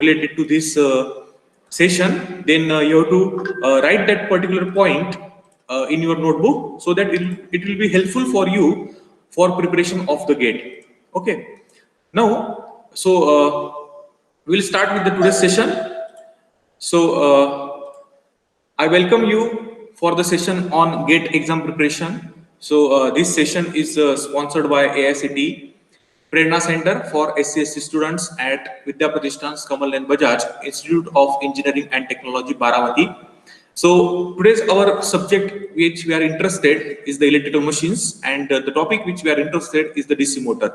related to this session, then you have to write that particular point in your notebook so that it will be helpful for you for preparation of the gate. Okay. Now, we'll start with the today's session. I welcome you for the session on GATE exam preparation. This session is sponsored by AICTE Prerna Center for SC/ST students at Vidya Pratishthan Kamal Nayan Bajaj Institute of Engineering and Technology, Baramati. So today's our subject which we are interested is the electrical machines, and the topic which we are interested is the DC motor.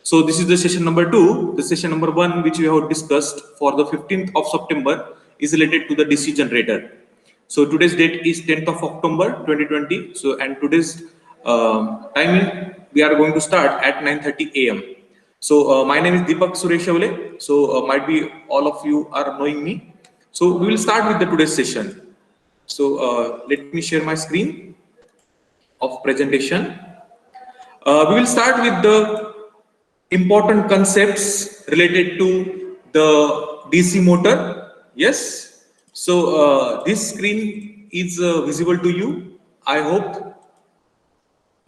So this is the session number 2. The session number 1 which we have discussed for the 15th of September is related to the DC generator. So today's date is 10th of October 2020. So and today's timing we are going to start at 9:30 a.m. So my name is Deepak Suresh Shavale. So might be all of you are knowing me. So we will start with the today's session. So let me share my screen of presentation. We will start with the important concepts related to the DC motor. Yes. So this screen is visible to you, I hope.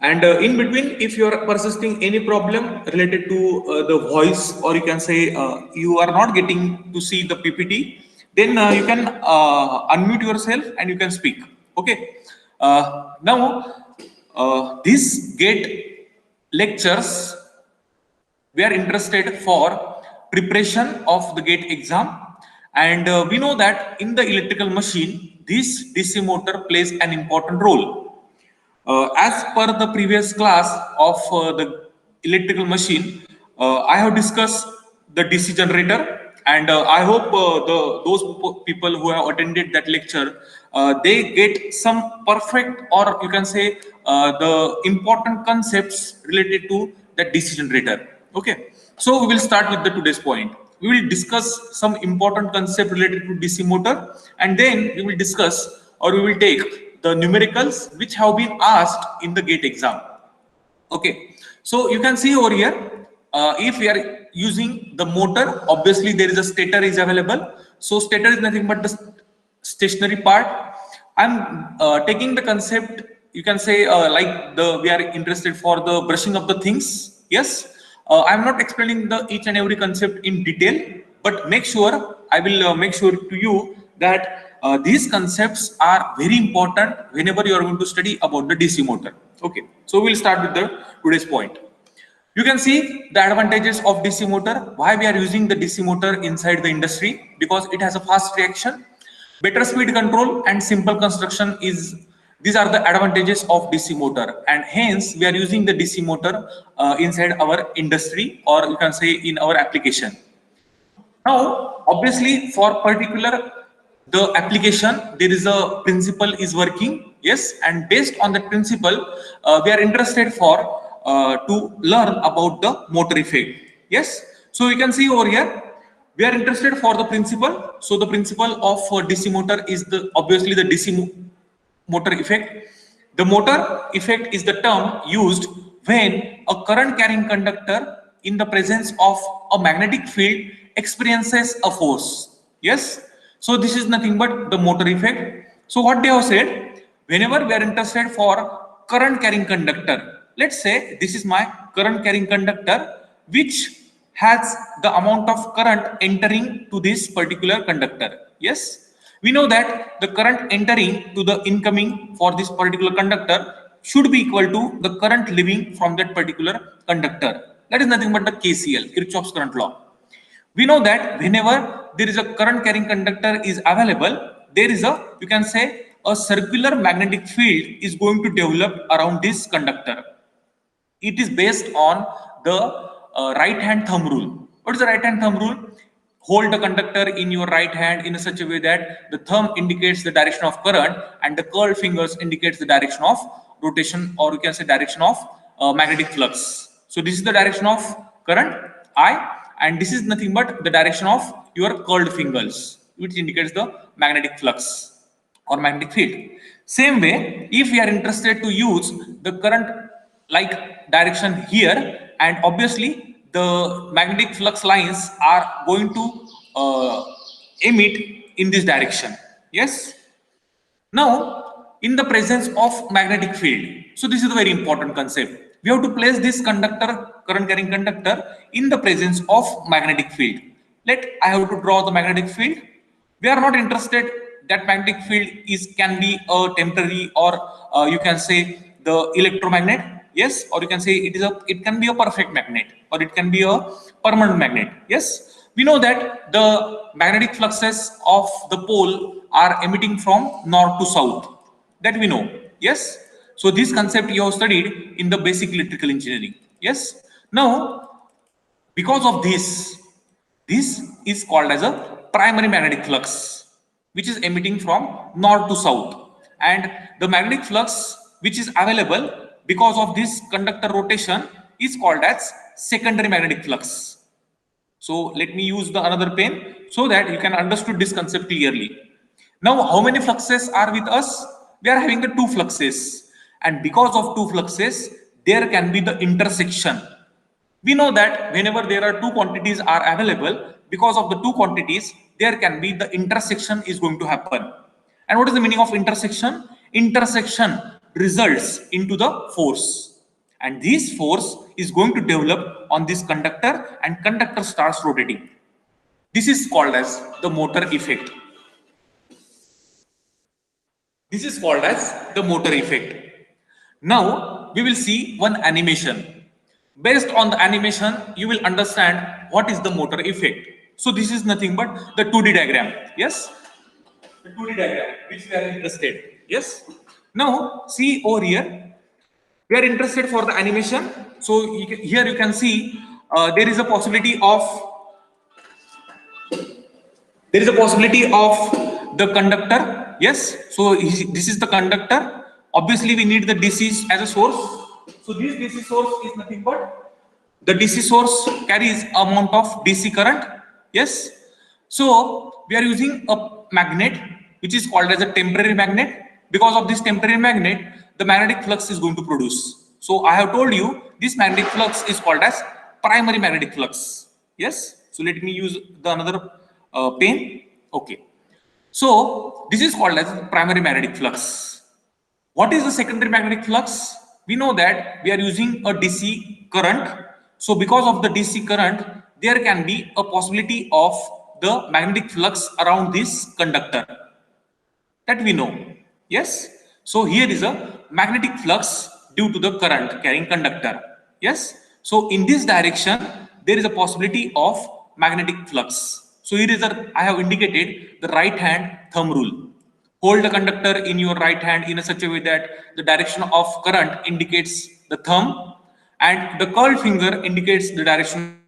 And in between, if you are persisting any problem related to the voice, or you can say you are not getting to see the PPT, then you can unmute yourself and you can speak. Okay. This GATE lectures, we are interested for preparation of the GATE exam, and we know that in the electrical machine, this DC motor plays an important role. As per the previous class of the electrical machine, I have discussed the DC generator, and I hope those people who have attended that lecture, they get some perfect, or you can say the important concepts related to that DC generator. Okay, so we will start with the today's point. We will discuss some important concept related to DC motor, and then we will discuss, or we will take the numericals which have been asked in the GATE exam. Okay, so you can see over here, if we are using the motor, obviously there is a stator is available. So stator is nothing but the stationary part. I'm taking the concept, you can say like we are interested for the brushing of the things. Yes, I'm not explaining the each and every concept in detail, but make sure I will make sure to you that these concepts are very important whenever you are going to study about the DC motor. Okay, so we'll start with the today's point. You can see the advantages of DC motor, why we are using the DC motor inside the industry, because it has a fast reaction, better speed control, and simple construction these are the advantages of DC motor, and hence we are using the DC motor inside our industry, or you can say in our application. Now, obviously for particular the application, there is a principle is working. Yes, and based on that principle, we are interested for to learn about the motor effect. Yes, so you can see over here, we are interested for the principle. So the principle of DC motor is obviously the DC motor effect. The motor effect is the term used when a current carrying conductor in the presence of a magnetic field experiences a force. Yes, so this is nothing but the motor effect. So what they have said, whenever we are interested for current carrying conductor, let's say this is my current carrying conductor which has the amount of current entering to this particular conductor. Yes, we know that the current entering to the incoming for this particular conductor should be equal to the current leaving from that particular conductor. That is nothing but the KCL, Kirchhoff's current law. We know that whenever there is a current carrying conductor is available, there is you can say a circular magnetic field is going to develop around this conductor. It is based on the right hand thumb rule. What is the right hand thumb rule? Hold the conductor in your right hand in such a way that the thumb indicates the direction of current and the curled fingers indicates the direction of rotation, or you can say direction of magnetic flux. So this is the direction of current I, and this is nothing but the direction of your curled fingers, which indicates the magnetic flux or magnetic field. Same way, if we are interested to use the current like direction here, and obviously the magnetic flux lines are going to emit in this direction. Yes. Now, in the presence of magnetic field, so this is a very important concept. We have to place this conductor, current carrying conductor, in the presence of magnetic field. I have to draw the magnetic field. We are not interested that magnetic field can be a temporary, or you can say the electromagnet. Yes, or you can say it can be a perfect magnet, or it can be a permanent magnet. Yes, we know that the magnetic fluxes of the pole are emitting from north to south. That we know. Yes. So this concept you have studied in the basic electrical engineering. Yes. Now, because of this is called as a primary magnetic flux, which is emitting from north to south, and the magnetic flux which is available because of this conductor rotation is called as secondary magnetic flux. So let me use the another pen so that you can understand this concept clearly. Now, how many fluxes are with us? We are having the two fluxes, and because of two fluxes, there can be the intersection. We know that whenever there are two quantities are available, because of the two quantities, there can be the intersection is going to happen. And what is the meaning of intersection? Intersection results into the force, and this force is going to develop on this conductor, and conductor starts rotating. This is called as the motor effect. This is called as the motor effect. Now we will see one animation. Based on the animation, you will understand what is the motor effect. So this is nothing but the 2D diagram. Yes, the 2D diagram which we are interested. Yes. Now see over here, we are interested for the animation. So here you can see there is a possibility of the conductor. Yes. So this is the conductor. Obviously, we need the DC as a source. So this DC source is nothing but the DC source carries amount of DC current. Yes. So we are using a magnet which is called as a temporary magnet. Because of this temporary magnet, the magnetic flux is going to produce. So I have told you this magnetic flux is called as primary magnetic flux. Yes. So let me use the another pen. Okay. So this is called as primary magnetic flux. What is the secondary magnetic flux? We know that we are using a DC current. So because of the DC current, there can be a possibility of the magnetic flux around this conductor. That we know. Yes. So here is a magnetic flux due to the current carrying conductor. Yes. So in this direction, there is a possibility of magnetic flux. So here is I have indicated the right hand thumb rule. Hold the conductor in your right hand in such a way that the direction of current indicates the thumb, and the curled finger indicates the direction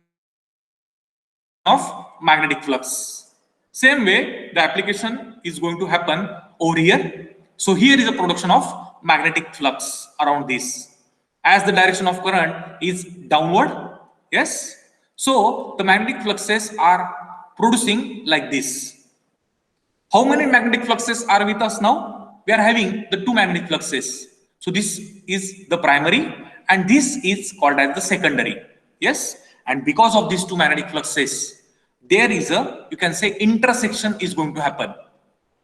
of magnetic flux. Same way, the application is going to happen over here. So here is a production of magnetic flux around this, as the direction of current is downward. Yes. So the magnetic fluxes are producing like this. How many magnetic fluxes are with us now? We are having the two magnetic fluxes. So this is the primary, and this is called as the secondary. Yes. And because of these two magnetic fluxes, there is you can say intersection is going to happen.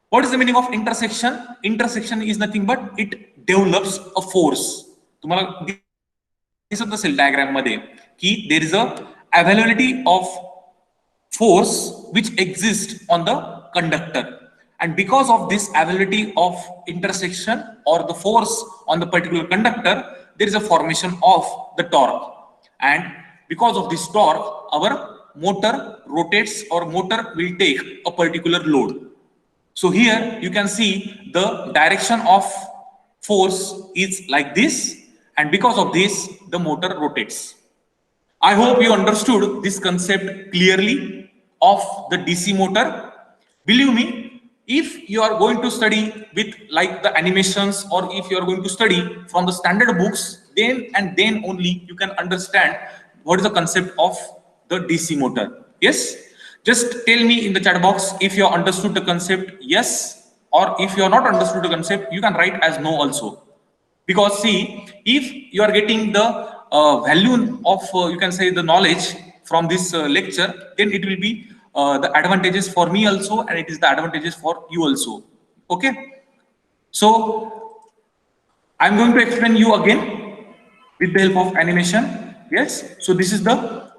What is the meaning of intersection? Intersection is nothing but it develops a force. तुम्हाला दिसत असेल diagram मध्ये की there is a availability of force which exists on the conductor, and because of this availability of intersection or the force on the particular conductor, there is a formation of the torque, and because of this torque, our motor rotates, or motor will take a particular load. So here you can see the direction of force is like this, and because of this the motor rotates. I hope you understood this concept clearly of the DC motor. Believe me, if you are going to study with like the animations, or if you are going to study from the standard books, then and then only you can understand what is the concept of the DC motor. Yes. Just tell me in the chat box if you understood the concept, yes, or if you are not understood the concept, you can write as no also. Because see, if you are getting the value of you can say the knowledge from this lecture, then it will be the advantages for me also, and it is the advantages for you also. Okay, so I'm going to explain you again with the help of animation. Yes, so this is the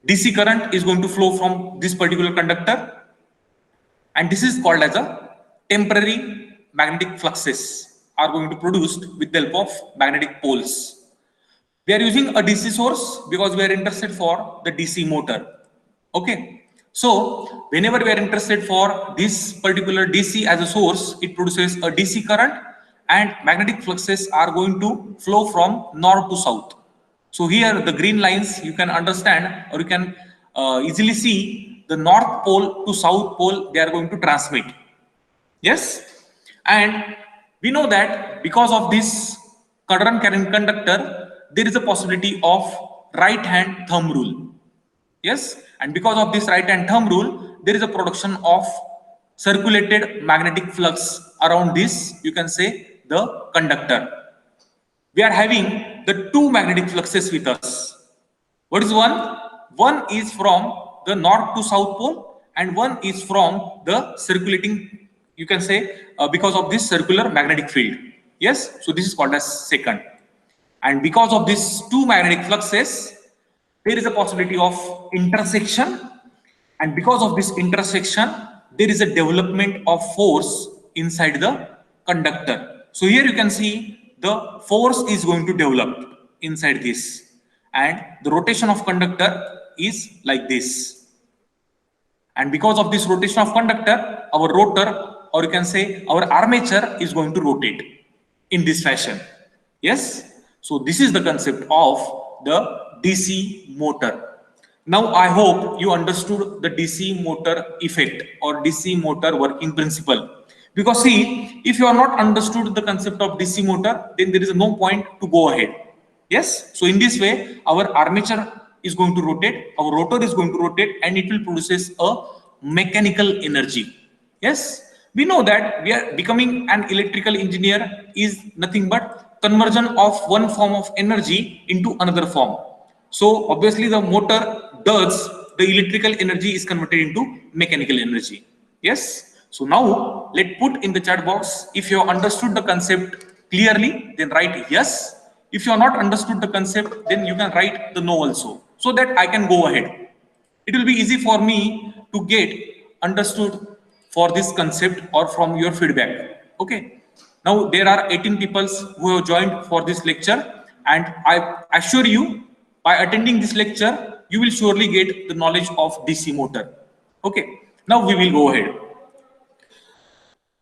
DC current is going to flow from this particular conductor, and this is called as a temporary magnetic fluxes are going to produced with the help of magnetic poles. We are using a DC source because we are interested for the DC motor. Okay, so whenever we are interested for this particular DC as a source, it produces a DC current, and magnetic fluxes are going to flow from north to south. So here the green lines you can understand, or you can easily see the north pole to south pole they are going to transmit. Yes, and we know that because of this current carrying conductor, there is a possibility of right hand thumb rule. Yes, and because of this right hand thumb rule, there is a production of circulated magnetic flux around this, you can say, the conductor. We are having the two magnetic fluxes with us. What is one? One is from the north to south pole, and one is from the circulating, you can say, because of this circular magnetic field. Yes, so this is called as second. And because of these two magnetic fluxes, there is a possibility of intersection, and because of this intersection, there is a development of force inside the conductor. So here you can see the force is going to develop inside this, and the rotation of conductor is like this. And because of this rotation of conductor, our rotor, or you can say our armature, is going to rotate in this fashion. Yes, so this is the concept of the DC motor. Now I hope you understood the DC motor effect or DC motor working principle. Because see, if you are not understood the concept of DC motor, then there is no point to go ahead. Yes, so in this way, our armature is going to rotate, our rotor is going to rotate, and it will produces a mechanical energy. Yes, we know that we are becoming an electrical engineer is nothing but conversion of one form of energy into another form. So obviously the motor does the electrical energy is converted into mechanical energy. Yes, so now let put in the chat box if you have understood the concept clearly, then write yes. If you have not understood the concept, then you can write the no also, so that I can go ahead. It will be easy for me to get understood for this concept or from your feedback. Okay, now there are 18 people who have joined for this lecture, and I assure you, by attending this lecture, you will surely get the knowledge of DC motor. Okay, now we will go ahead.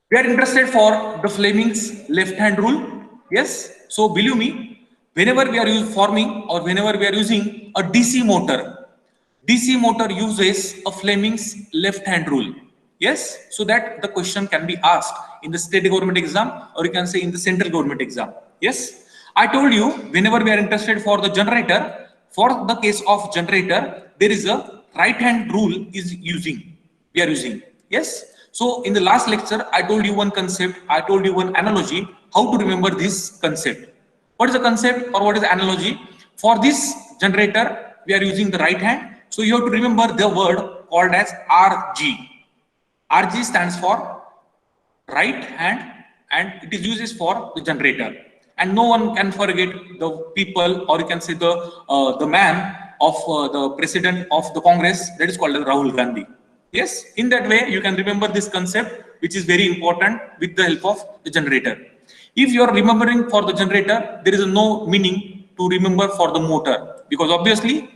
We are interested for the Fleming's left hand rule. Yes, so believe me, whenever we are forming or whenever we are using a DC motor uses a Fleming's left hand rule. Yes, so that the question can be asked in the state government exam, or you can say in the central government exam. Yes, I told you whenever we are interested for the generator, for the case of generator, there is a right hand rule is we are using. Yes, so in the last lecture, I told you one concept, I told you one analogy, how to remember this concept. What is the concept or what is the analogy? For this generator, we are using the right hand. So you have to remember the word called as RG. RG stands for right hand, and it is used for the generator. And no one can forget the people, or you can say the man of the president of the Congress, that is called as Rahul Gandhi. Yes, in that way you can remember this concept, which is very important with the help of the generator. If you are remembering for the generator, there is no meaning to remember for the motor, because obviously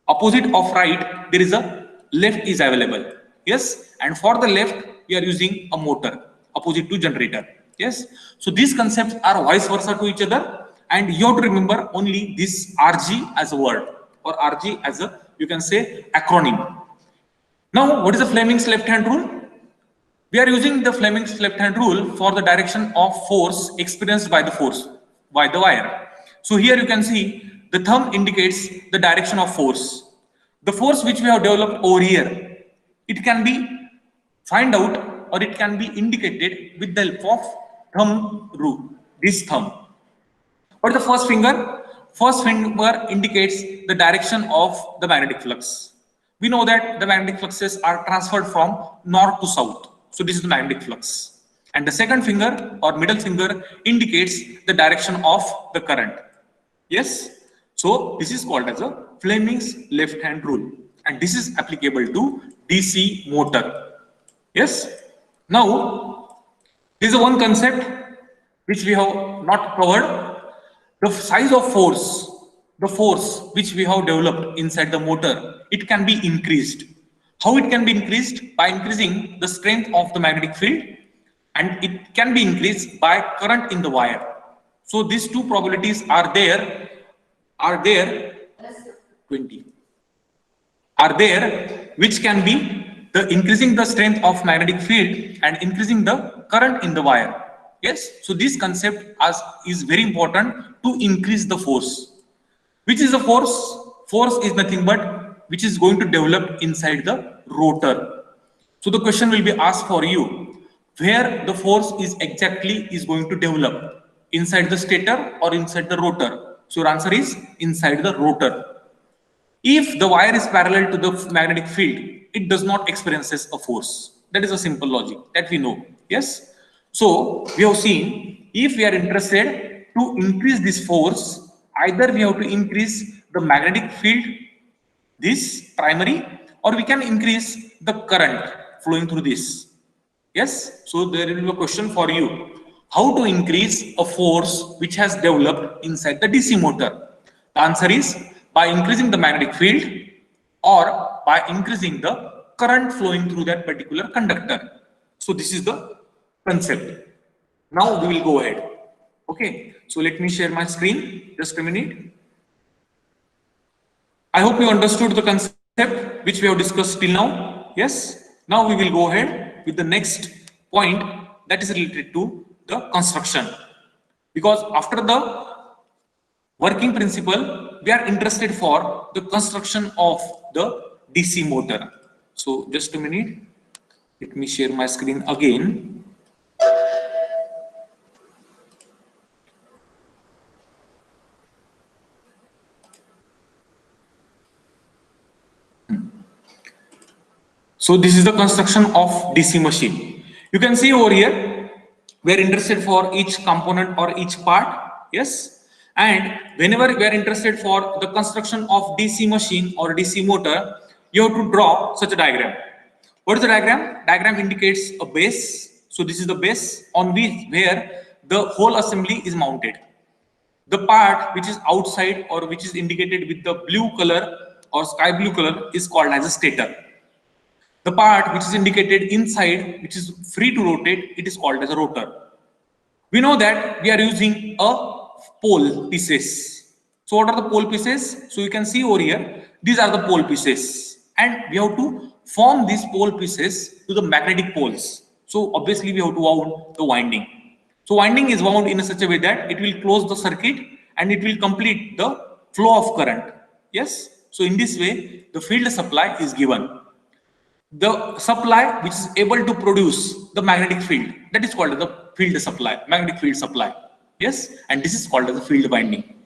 opposite of right there is a left is available. Yes, and for the left we are using a motor opposite to generator. Yes, so these concepts are vice versa to each other, and you have to remember only this RG as a word, or RG as a, you can say, acronym. Now what is the Fleming's left hand rule? We are using the Fleming's left hand rule for the direction of force experienced by the wire. So here you can see the thumb indicates the direction of force. The force which we have developed over here, it can be find out, or it can be indicated with the help of thumb rule, this thumb. What is the first finger? First finger indicates the direction of the magnetic flux. we know that the magnetic fluxes are transferred from north to south. So this is the magnetic flux. And the second finger or middle finger indicates the direction of the current. Yes. So this is called as a Fleming's left hand rule. And this is applicable to DC motor. Yes. Now, this is one concept which we have not covered. The size of force, the force which we have developed inside the motor, it can be increased. How it can be increased? By increasing the strength of the magnetic field, and it can be increased by current in the wire. So these two probabilities are there 20 are there, which can be the increasing the strength of magnetic field and increasing the current in the wire. Yes, so this concept is very important to increase the force. Which is the force? Force is nothing but which is going to develop inside the rotor. So the question will be asked for you, where the force is exactly is going to develop, inside the stator or inside the rotor? So your answer is inside the rotor. If the wire is parallel to the magnetic field, it does not experiences a force. That is a simple logic that we know. Yes. So we have seen, if we are interested to increase this force, either we have to increase the magnetic field, this primary, or we can increase the current flowing through this. Yes. So there will be a question for you. How to increase a force which has developed inside the DC motor? The answer is by increasing the magnetic field or by increasing the current flowing through that particular conductor. So this is the concept. Now we will go ahead. Okay, so let me share my screen, just a minute. I hope you understood the concept which we have discussed till now. Yes, now we will go ahead with the next point that is related to the construction, because after the working principle we are interested for the construction of the DC motor. So just a minute, let me share my screen again. So this is the construction of DC machine. You can see over here, we are interested for each component or each part. Yes. And whenever we are interested for the construction of DC machine or DC motor, you have to draw such a diagram. What is the diagram? Diagram indicates a base. So this is the base on where the whole assembly is mounted. The part which is outside or which is indicated with the blue color or sky blue color is called as a stator. The part which is indicated inside, which is free to rotate, it is called as a rotor. We know that we are using a pole pieces. So what are the pole pieces? So you can see over here, these are the pole pieces, and we have to form these pole pieces to the magnetic poles. So obviously we have to wound the winding. So winding is wound in such a way that it will close the circuit and it will complete the flow of current. Yes. So in this way, the field supply is given. The supply which is able to produce the magnetic field, that is called as the field supply, magnetic field supply. Yes, and this is called as a field winding.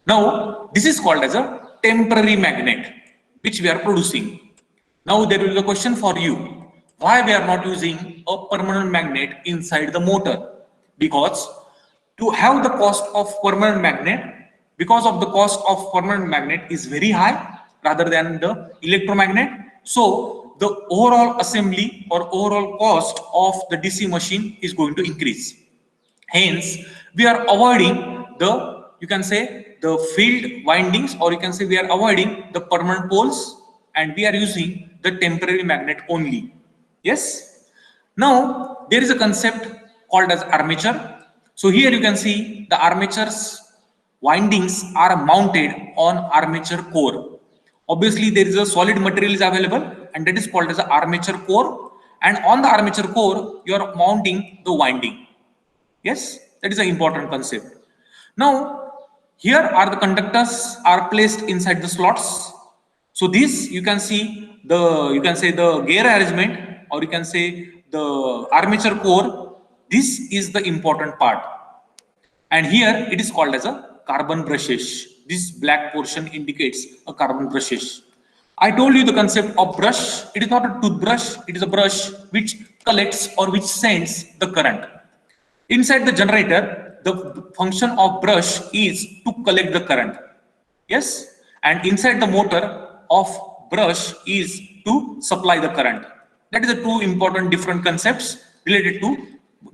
Now this is called as a temporary magnet which we are producing. Now there will be a question for you, why we are not using a permanent magnet inside the motor? Because to have the cost of permanent magnet, because of the cost of permanent magnet is very high rather than the electromagnet. So the overall assembly or overall cost of the DC machine is going to increase. Hence, we are avoiding the, you can say, the field windings, or you can say we are avoiding the permanent poles, and we are using the temporary magnet only. Yes. Now there is a concept called as armature. So here you can see the armature's windings are mounted on armature core. Obviously there is a solid material is available, and that is called as the armature core, and on the armature core you are mounting the winding. Yes, that is an important concept. Now here are the conductors are placed inside the slots. So this you can see the, you can say the gear arrangement, or you can say the armature core. This is the important part, and here it is called as a carbon brushes. This black portion indicates a carbon brushes. I told you the concept of brush. It is not a toothbrush, it is a brush which collects or which sends the current. Inside the generator, the function of brush is to collect the current. Yes, and inside the motor of brush is to supply the current. That is the two important different concepts related to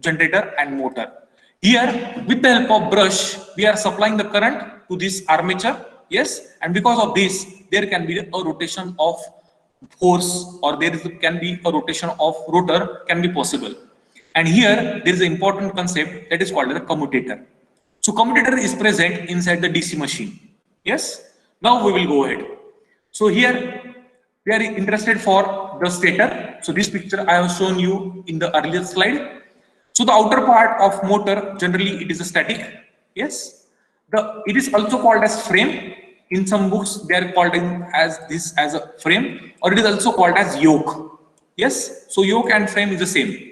generator and motor. Here, with the help of brush, we are supplying the current to this armature. Yes, and because of this, there can be a rotation of force, or can be a rotation of rotor can be possible. And here there is an important concept that is called as a commutator. So commutator is present inside the DC machine. Yes. Now we will go ahead. So here we are interested for the stator. So this picture I have shown you in the earlier slide. So the outer part of motor, generally it is a static. Yes. It is also called as frame. In some books they are called as a frame, or it is also called as yoke. Yes. So yoke and frame is the same.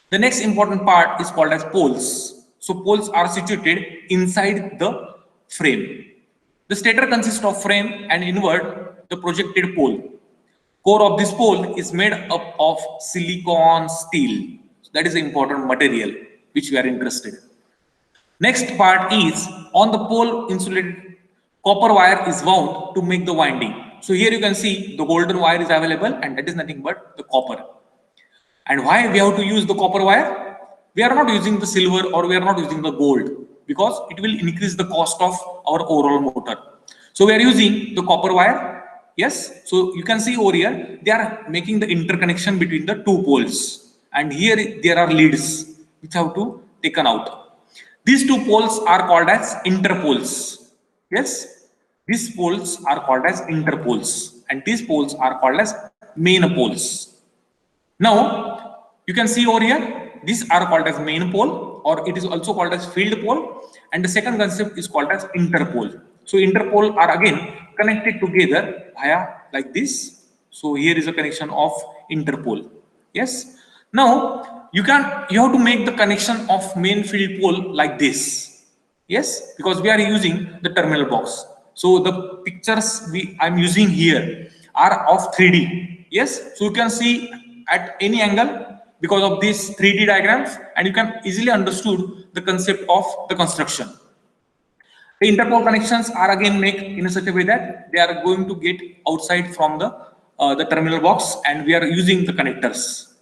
The next important part is called as poles. So poles are situated inside the frame. The stator consists of frame and inward the projected pole. Core of this pole is made up of silicon steel. So that is the important material which we are interested in. Next part is on the pole insulated copper wire is wound to make the winding. So here you can see the golden wire is available, and that is nothing but the copper. And why we have to use the copper wire? We are not using the silver or we are not using the gold, because it will increase the cost of our overall motor. So we are using the copper wire. Yes. So you can see over here, they are making the interconnection between the two poles. And here there are leads which have to taken out. These two poles are called as interpoles. Yes. These poles are called as interpoles, and these poles are called as main poles. Now, you can see over here, these are called as main pole, or it is also called as field pole, and the second concept is called as interpole. So interpole are again connected together via like this. So here is a connection of interpole. Yes. Now you have to make the connection of main field pole like this. Yes, because we are using the terminal box. So the pictures I'm using here are of 3D. Yes, so you can see at any angle because of these 3D diagrams, and you can easily understood the concept of the construction. The interpole connections are again made in such a way that they are going to get outside from the terminal box, and we are using the connectors.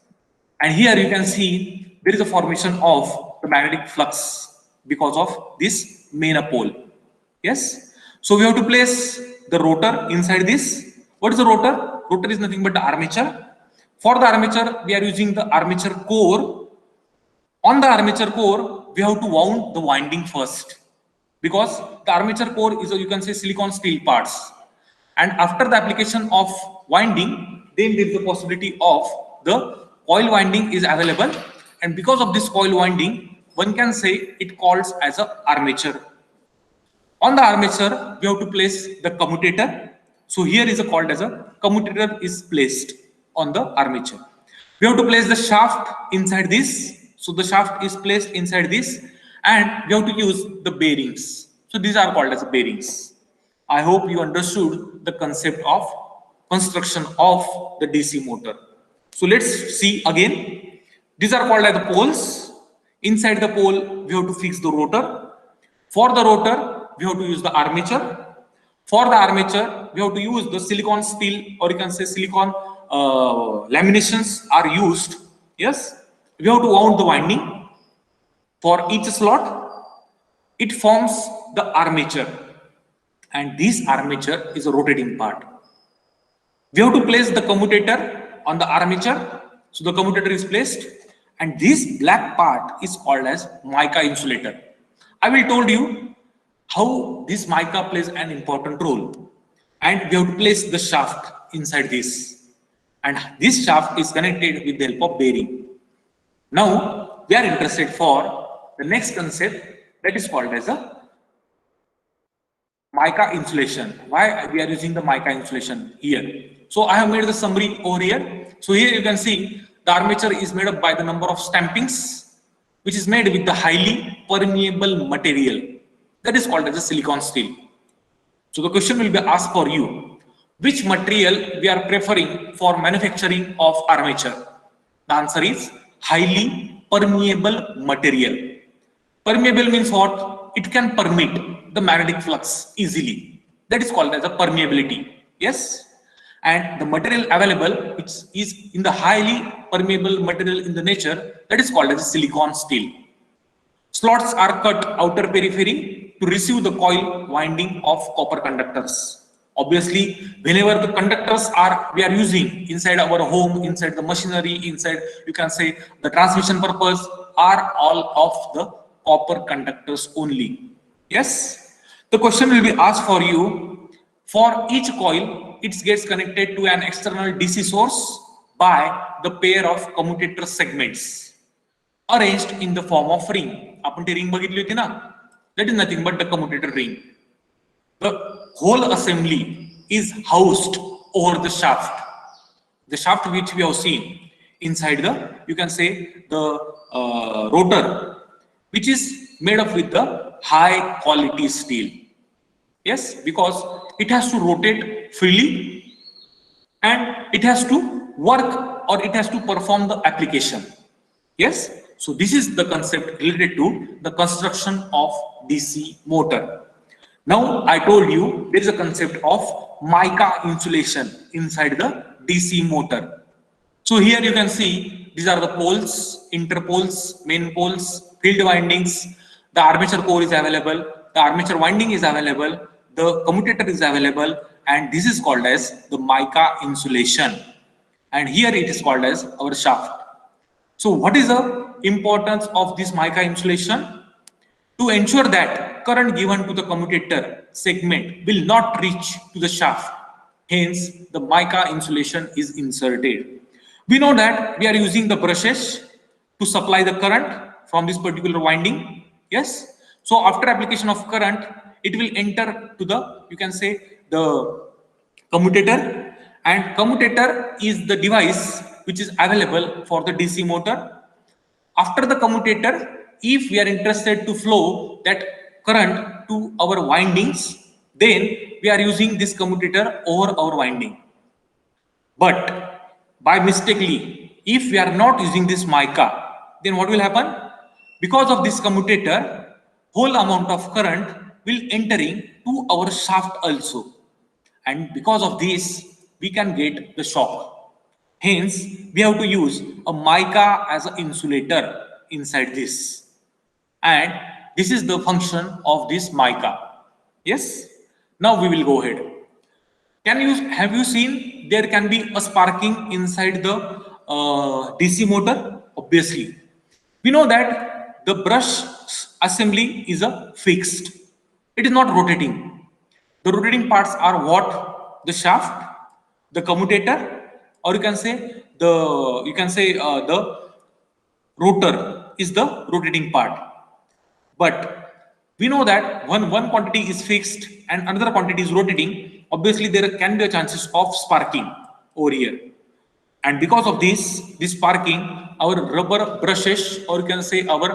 And here you can see there is a formation of the magnetic flux because of this main pole. Yes. So we have to place the rotor inside this. What is the rotor? Rotor is nothing but the armature. For the armature, we are using the armature core. On the armature core, we have to wound the winding first, because the armature core is, you can say, silicon steel parts. And after the application of winding, then there is the possibility of the coil winding is available. And because of this coil winding, one can say it calls as a armature. On the armature, we have to place the commutator. So here is called as a commutator is placed on the armature. We have to place the shaft inside this. So the shaft is placed inside this, and we have to use the bearings. So these are called as bearings. I hope you understood the concept of construction of the DC motor. So let's see again. These are called as the poles. Inside the pole, we have to fix the rotor. For the rotor, we have to use the armature. For the armature, we have to use the silicon steel, or you can say silicon laminations are used. Yes, we have to wound the winding. For each slot, it forms the armature, and this armature is a rotating part. We have to place the commutator on the armature. So the commutator is placed, and this black part is called as mica insulator. I will told you how this mica plays an important role, and we have to place the shaft inside this, and this shaft is connected with the help of bearing. Now we are interested for the next concept, that is called as a mica insulation. Why we are using the mica insulation here? So I have made the summary over here. So here you can see the armature is made up by the number of stampings, which is made with the highly permeable material that is called as a silicon steel. So the question will be asked for you, which material we are preferring for manufacturing of armature? The answer is highly permeable material. Permeable means what? It can permit the magnetic flux easily. That is called as a permeability. Yes. And the material available, which is in the highly permeable material in the nature, that is called as silicon steel. Slots are cut outer periphery to receive the coil winding of copper conductors. Obviously, whenever the conductors we are using inside our home, inside the machinery, inside, you can say, the transmission purpose, are all of the copper conductors only. Yes. The question will be asked for you. For each coil, it gets connected to an external DC source by the pair of commutator segments arranged in the form of ring. आपण ती ring बघितली होती ना? That is nothing but the commutator ring. The whole assembly is housed over the shaft. The shaft which we have seen inside the, you can say, the rotor, which is made up with the high quality steel. Yes, because it has to rotate freely and it has to work, or it has to perform the application. Yes. So this is the concept related to the construction of DC motor. Now I told you there is a concept of mica insulation inside the DC motor. So here you can see these are the poles, interpoles, main poles, field windings. The armature core is available, the armature winding is available, the commutator is available, and this is called as the mica insulation. And here it is called as our shaft. So what is the importance of this mica insulation? To ensure that current given to the commutator segment will not reach to the shaft. Hence, the mica insulation is inserted. We know that we are using the brushes to supply the current from this particular winding. Yes. So after application of current, it will enter to the, you can say, the commutator, and commutator is the device which is available for the DC motor. After the commutator, if we are interested to flow that current to our windings, then we are using this commutator over our winding. But by mistakenly, if we are not using this mica, then what will happen? Because of this commutator, whole amount of current will entering to our shaft also. And because of this, we can get the shock. Hence, we have to use a mica as an insulator inside this. And this is the function of this mica. Yes. Now we will go ahead. Have you seen there can be a sparking inside the DC motor? Obviously. We know that the brush assembly is a fixed. It is not rotating. The rotating parts are what? The shaft, the commutator, or you can say the rotor is the rotating part. But we know that one quantity is fixed and another quantity is rotating. Obviously, there can be a chances of sparking over here. And because of this sparking, our rubber brushes, or you can say our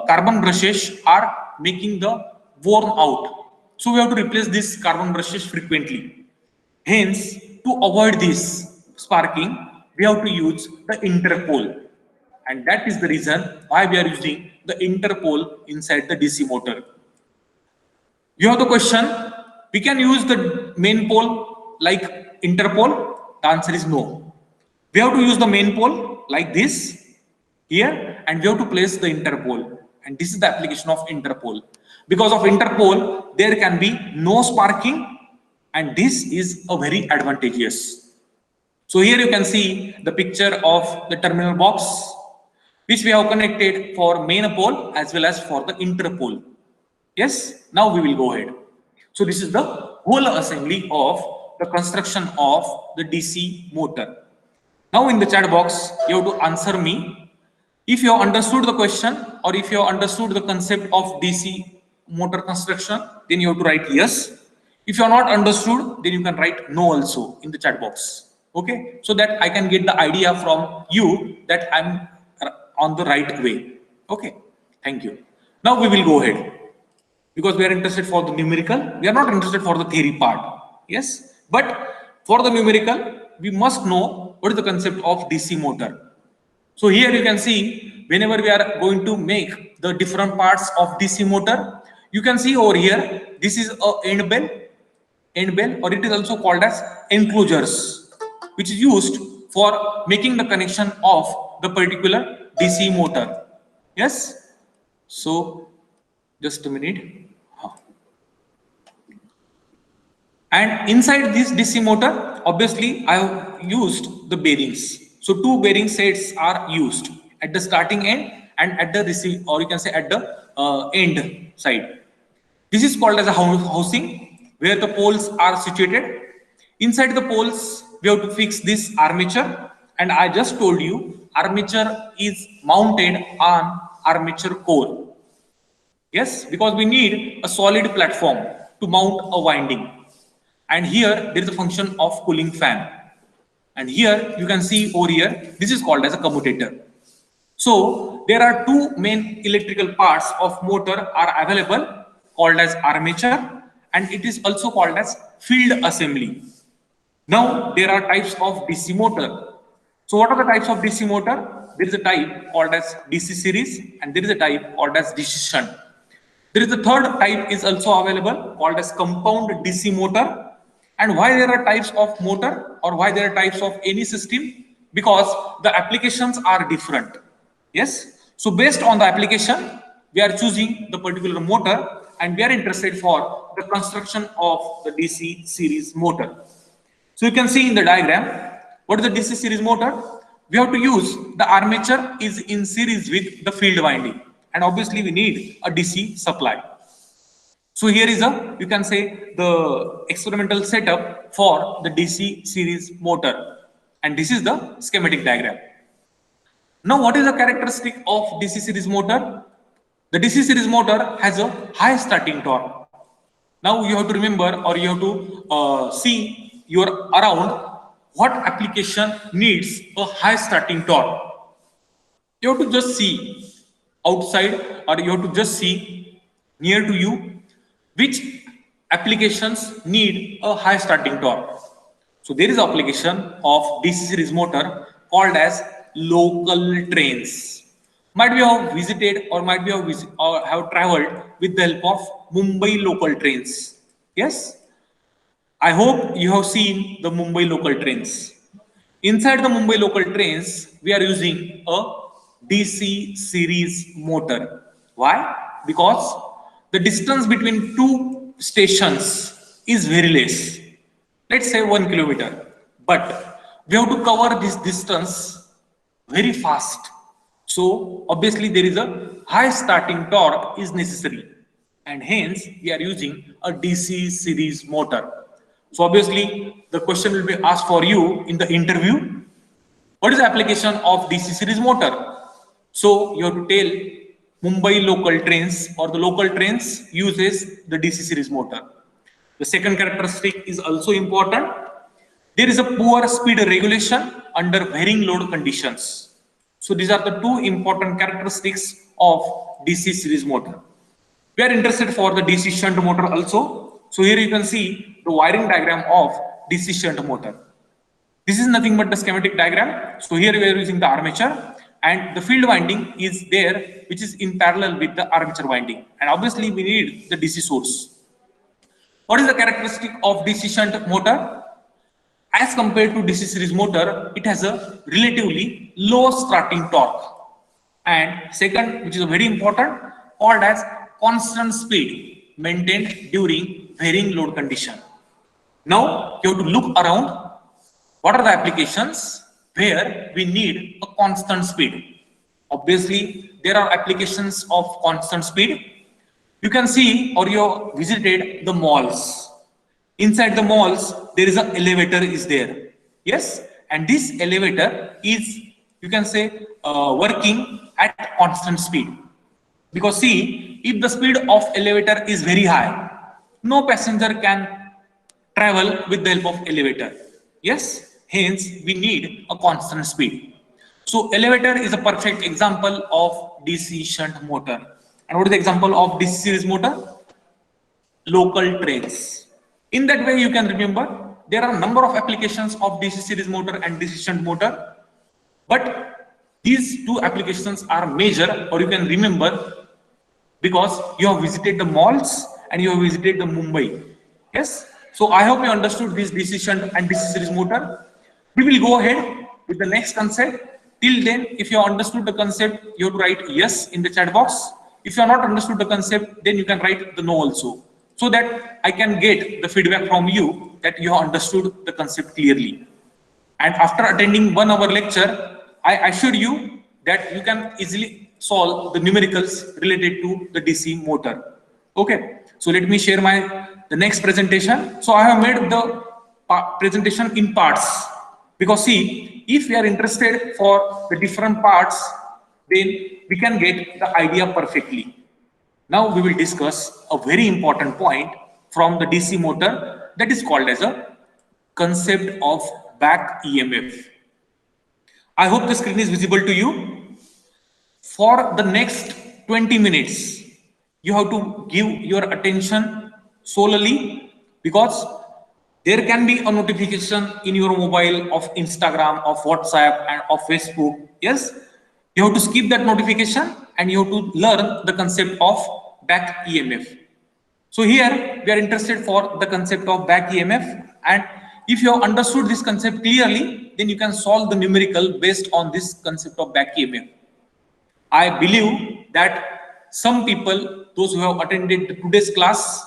carbon brushes, are making the worn out. So we have to replace these carbon brushes frequently. Hence, to avoid this sparking, we have to use the interpole. And that is the reason why we are using the interpole inside the DC motor. You have the question, we can use the main pole like interpole? The answer is no. We have to use the main pole like this here, and we have to place the interpole. And this is the application of interpole. Because of interpole, there can be no sparking, and this is a very advantageous. So here you can see the picture of the terminal box, which we have connected for main pole as well as for the interpole. Yes, now we will go ahead. So this is the whole assembly of the construction of the DC motor. Now in the chat box, you have to answer me. If you have understood the question, or if you have understood the concept of DC motor construction, then you have to write yes. If you are not understood, then you can write no also in the chat box. Okay, so that I can get the idea from you that I'm on the right way. Okay, thank you. Now we will go ahead, because we are interested for the numerical. We are not interested for the theory part. Yes, but For the numerical, we must know what is the concept of DC motor. So here you can see, whenever we are going to make the different parts of DC motor, you can see over here, this is a end bell, or it is also called as enclosures, which is used for making the connection of the particular DC motor. Yes. So just a minute. And inside this DC motor, obviously I have used the bearings. So two bearing sets are used at the starting end and at the receive, or you can say at the end side. This is called as a housing, where the poles are situated. Inside the poles, we have to fix this armature, and I just told you armature is mounted on armature core. Yes, because we need a solid platform to mount a winding. And here there is a function of cooling fan. And here you can see over here, this is called as a commutator. So there are two main electrical parts of motor are available, called as armature, and it is also called as field assembly. Now there are types of DC motor. So what are the types of DC motor? There is a type called as DC series, and there is a type called as DC shunt. There is a third type is also available called as compound DC motor. And why there are types of motor, or why there are types of any system? Because the applications are different. Yes. So based on the application, we are choosing the particular motor, and we are interested for the construction of the DC series motor. So you can see in the diagram, what is the DC series motor? We have to use the armature is in series with the field winding, and obviously we need a DC supply. So here is you can say the experimental setup for the DC series motor, and this is the schematic diagram. Now what is the characteristic of DC series motor? The DC series motor has a high starting torque. Now you have to remember, or you have to see your around what application needs a high starting torque. You have to just see outside, or you have to just see near to you which applications need a high starting torque. So there is an application of DC series motor called as local trains. Might be have visited, or might be have traveled with the help of Mumbai local trains. Yes, I hope you have seen the Mumbai local trains. Inside the Mumbai local trains, we are using a DC series motor. Why? Because the distance between two stations is very less. Let's say 1 kilometer, but we have to cover this distance very fast. So obviously there is a high starting torque is necessary, and hence we are using a DC series motor. So obviously the question will be asked for you in the interview. What is the application of DC series motor? So you have to tell Mumbai local trains, or the local trains uses the DC series motor. The second characteristic is also important. There is a poor speed regulation under varying load conditions. So these are the two important characteristics of DC series motor. We are interested for the DC shunt motor also. So here you can see the wiring diagram of DC shunt motor. This is nothing but the schematic diagram. So here we are using the armature, and the field winding is there, which is in parallel with the armature winding. And obviously we need the DC source. What is the characteristic of DC shunt motor? As compared to DC series motor, it has a relatively low starting torque. And second, which is very important, called as constant speed maintained during varying load condition. Now you have to look around. What are the applications where we need a constant speed? Obviously, there are applications of constant speed. You can see, or you visited the malls. Inside the malls, there is an elevator is there. Yes, and this elevator is, you can say, working at constant speed. Because see, if the speed of elevator is very high, no passenger can travel with the help of elevator. Yes, hence we need a constant speed. So elevator is a perfect example of DC shunt motor. And what is the example of DC series motor? Local trains. In that way, you can remember there are a number of applications of DC series motor and DC shunt motor, but these two applications are major, or you can remember, because you have visited the malls and you have visited the Mumbai. Yes. So I hope you understood this DC shunt and DC series motor. We will go ahead with the next concept. Till then, if you have understood the concept, you have to write yes in the chat box. If you have not understood the concept, then you can write the no also, so that I can get the feedback from you that you have understood the concept clearly. And after attending 1 hour lecture, I assure you that you can easily solve the numericals related to the DC motor. Okay, so let me share the next presentation. So I have made the presentation in parts, because see, if we are interested for the different parts, then we can get the idea perfectly. Now we will discuss a very important point from the DC motor, that is called as a concept of back EMF. I hope the screen is visible to you. For the next 20 minutes, you have to give your attention solely, because there can be a notification in your mobile of Instagram, of WhatsApp, and of Facebook. Yes, you have to skip that notification and you have to learn the concept of back EMF. So here we are interested for the concept of back EMF, and if you have understood this concept clearly, then you can solve the numerical based on this concept of back EMF. I believe that some people, those who have attended today's class,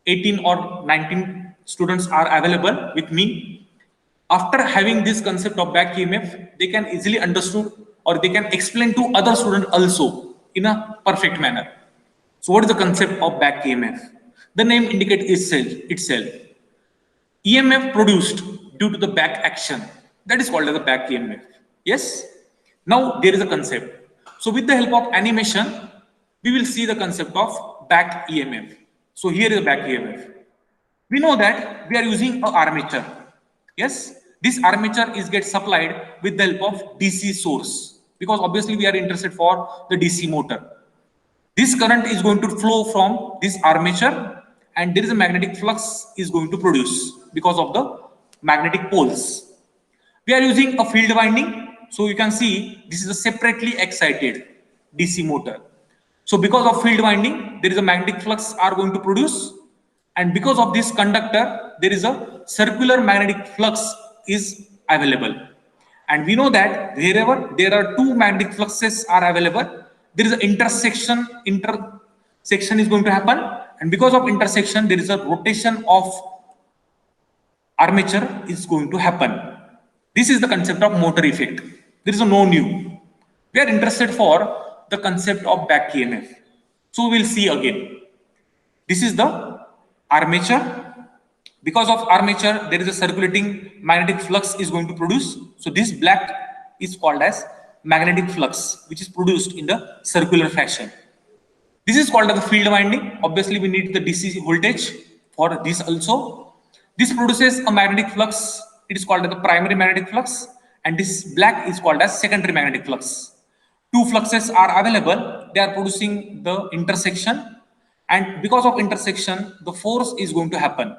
18 or 19 students are available with me. After having this concept of back EMF, they can easily understood, or they can explain to other students also in a perfect manner. So what is the concept of back EMF? The name indicates itself. EMF produced due to the back action, that is called as the back EMF. Yes. Now there is a concept. So with the help of animation, we will see the concept of back EMF. So here is the back EMF. We know that we are using an armature. Yes. This armature gets supplied with the help of DC source, because obviously we are interested for the DC motor. This current is going to flow from this armature, and there is a magnetic flux is going to produce because of the magnetic poles. We are using a field winding, so you can see this is a separately excited DC motor. So because of field winding, there is a magnetic flux are going to produce, and because of this conductor, there is a circular magnetic flux is available. And we know that wherever there are two magnetic fluxes are available, there is an intersection is going to happen, and because of intersection, there is a rotation of armature is going to happen. This is the concept of motor effect. There is no new. We are interested for the concept of back EMF. So we will see again. This is the armature. Because of armature, there is a circulating magnetic flux is going to produce. So this black is called as magnetic flux, which is produced in the circular fashion. This is called as the field winding. Obviously, we need the DC voltage for this also. This produces a magnetic flux. It is called as the primary magnetic flux, and this black is called as secondary magnetic flux. Two fluxes are available. They are producing the intersection, and because of intersection, the force is going to happen.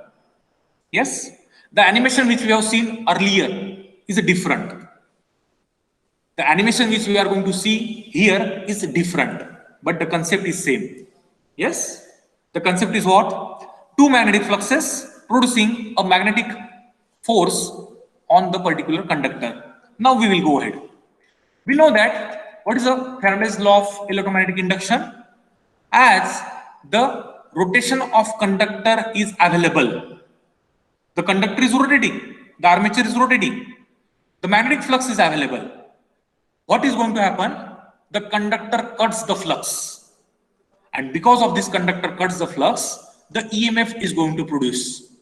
Yes, the animation which we have seen earlier is different. The animation which we are going to see here is different, but the concept is same. Yes, the concept is what? Two magnetic fluxes producing a magnetic force on the particular conductor. Now we will go ahead. We know that what is the Faraday's law of electromagnetic induction? As the rotation of conductor is available, the conductor is rotating, the armature is rotating, the magnetic flux is available. What is going to happen? The conductor cuts the flux, and because of this conductor cuts the flux, the EMF is going to produce,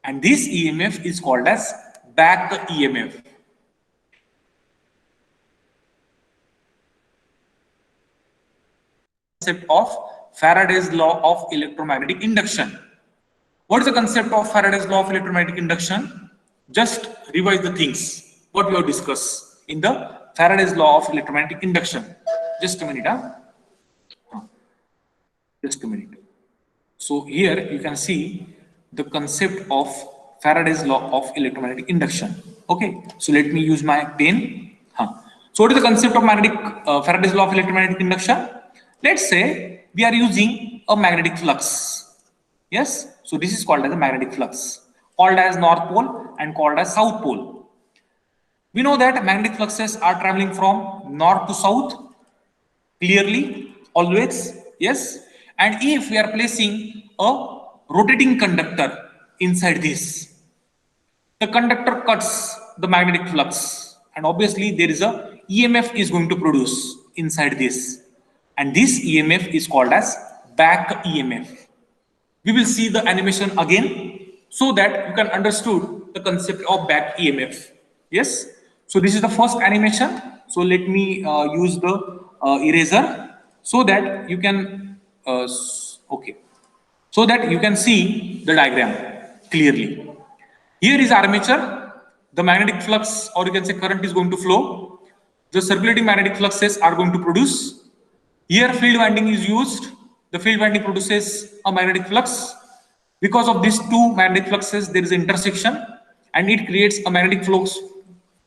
and this EMF is called as back EMF. Concept of Faraday's law of electromagnetic induction. What is the concept of Faraday's law of electromagnetic induction? Just revise the things what we have discussed in the Faraday's law of electromagnetic induction. Just a minute. Just a minute. So here you can see the concept of Faraday's law of electromagnetic induction. Okay, so let me use my pen. So what is the concept of Faraday's law of electromagnetic induction? Let's say we are using a magnetic flux. Yes, so this is called as a magnetic flux, called as North Pole and called as South Pole. We know that magnetic fluxes are traveling from north to south clearly, always. Yes, and if we are placing a rotating conductor inside this, the conductor cuts the magnetic flux, and obviously there is a EMF is going to produce inside this, and this EMF is called as back EMF. We will see the animation again so that you can understood the concept of back EMF. Yes, so this is the first animation. So let me use the eraser so that you can okay, so that you can see the diagram clearly. Here is armature. The magnetic flux, or you can say current, is going to flow. The circulating magnetic fluxes are going to produce. Here field winding is used. The field winding produces a magnetic flux. Because of these two magnetic fluxes, there is an intersection and it creates a magnetic flux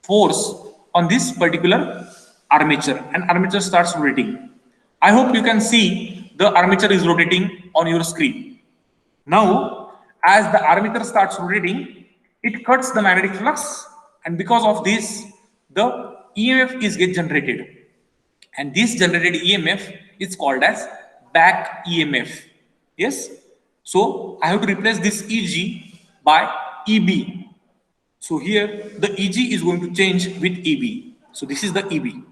force on this particular armature, and armature starts rotating. I hope you can see the armature is rotating on your screen. Now, as the armature starts rotating, it cuts the magnetic flux, and because of this, the EMF is get generated, and this generated EMF is called as back EMF. Yes, so I have to replace this EG by EB. So here the EG is going to change with EB. So this is the EB.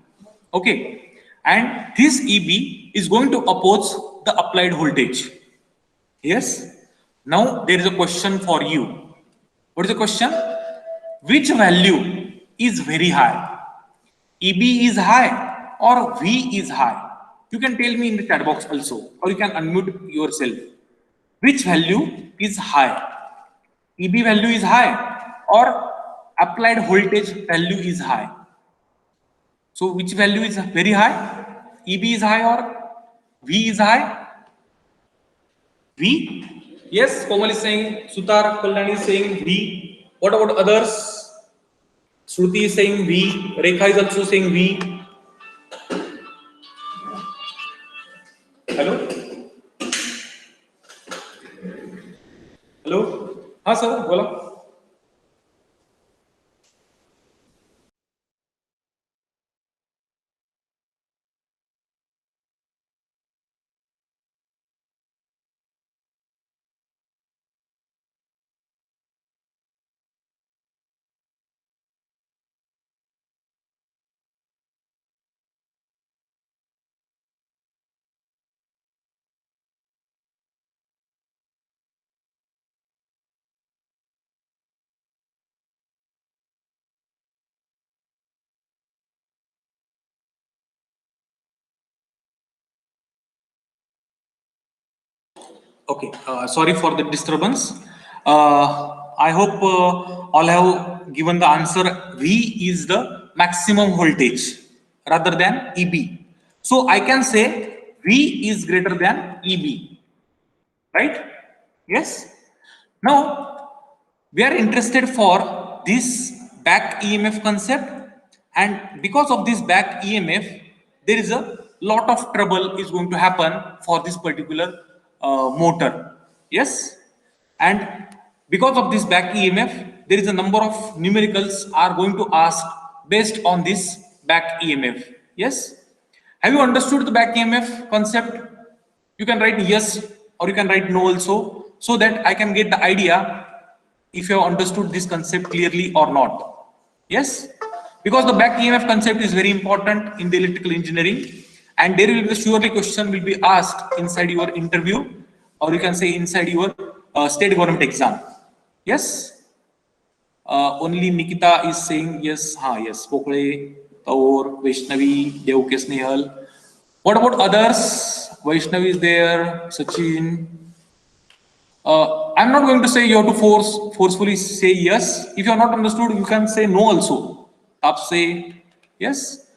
Okay, and this EB is going to oppose the applied voltage. Yes. Now there is a question for you. What is the question? Which value is very high? EB is high or V is high? You can tell me in the chat box also, or you can unmute yourself. Which value is high? EB value is high or applied voltage value is high? So which value is very high? EB is high or V is high? V? Yes, Komal is saying, Sutar Kalyani is saying V. What about others? Shruti is saying V. Rekha is also saying V. Hello? Hello? हाँ sir बोला. Okay, sorry for the disturbance. I hope all have given the answer. V is the maximum voltage rather than EB. So I can say V is greater than EB, right? Yes. Now we are interested for this back EMF concept, and because of this back EMF, there is a lot of trouble is going to happen for this particular motor. Yes, and because of this back EMF, there is a number of numericals are going to ask based on this back EMF. Yes, have you understood the back EMF concept? You can write yes or you can write no also, so that I can get the idea if you have understood this concept clearly or not. Yes, because the back EMF concept is very important in the electrical engineering, and there will be surely question will be asked inside your interview, or you can say inside your state government exam. Yes, only Nikita is saying yes. Yes, Pokle, Taur, Vaishnavi, Devke Snehal. What about others? Vaishnavi is there, Sachin. I'm not going to say you have to forcefully say yes. If you are not understood, you can say no also. Up say yes.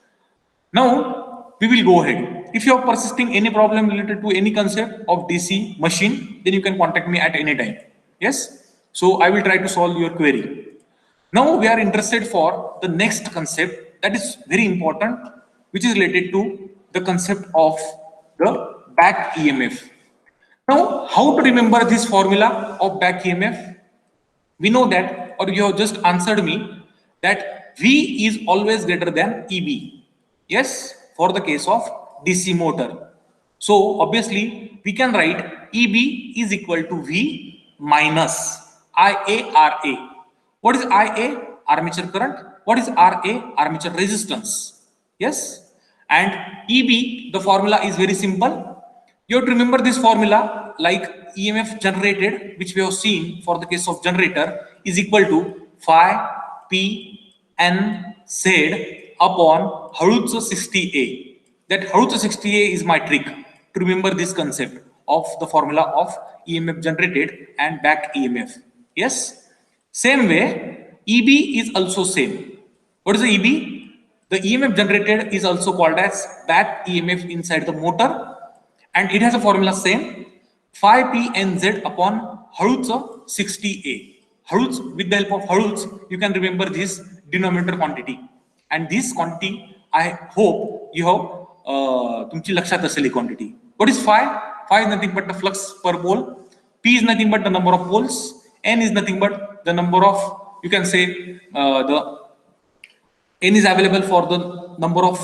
Now we will go ahead. If you are persisting any problem related to any concept of DC machine, then you can contact me at any time. Yes. So I will try to solve your query. Now we are interested for the next concept that is very important, which is related to the concept of the back EMF. Now, how to remember this formula of back EMF? We know that, or you have just answered me, that V is always greater than EB. Yes, for the case of DC motor. So obviously we can write EB is equal to V minus IARA. What is IA? Armature current. What is RA? Armature resistance. Yes, and EB, the formula is very simple. You have to remember this formula, like EMF generated, which we have seen for the case of generator, is equal to phi P N Z upon Hertz 60A. That Hertz 60A is my trick to remember this concept of the formula of EMF generated and back EMF. Yes. Same way, EB is also same. What is the EB? The EMF generated is also called as back EMF inside the motor, and it has a formula same, phi P N Z upon Hertz 60A. Hertz, with the help of Hertz, you can remember this denominator quantity. And this quantity, I hope you have तुमची लक्षात असेल ही quantity. What is phi? Phi is nothing but the flux per pole. P is nothing but the number of poles. N is nothing but the number of, you can say, the N is available for the number of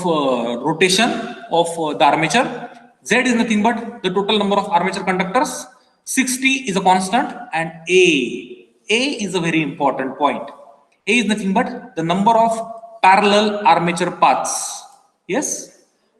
rotation of the armature. Z is nothing but the total number of armature conductors. 60 is a constant, and A is a very important point. A is nothing but the number of parallel armature paths. Yes.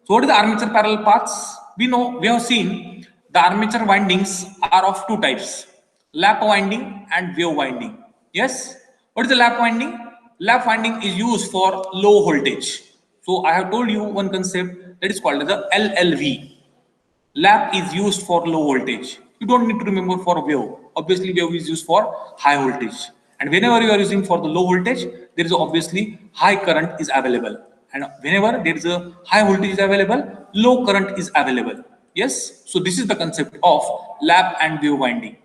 So what is the armature parallel paths? We know, we have seen the armature windings are of two types: lap winding and wave winding. Yes. What is the lap winding? Lap winding is used for low voltage. So I have told you one concept that is called as the LLV. Lap is used for low voltage. You don't need to remember for wave. Obviously, wave is used for high voltage. And whenever you are using for the low voltage, there is obviously high current is available. And whenever there is a high voltage is available, low current is available. Yes. So this is the concept of lap and wave winding.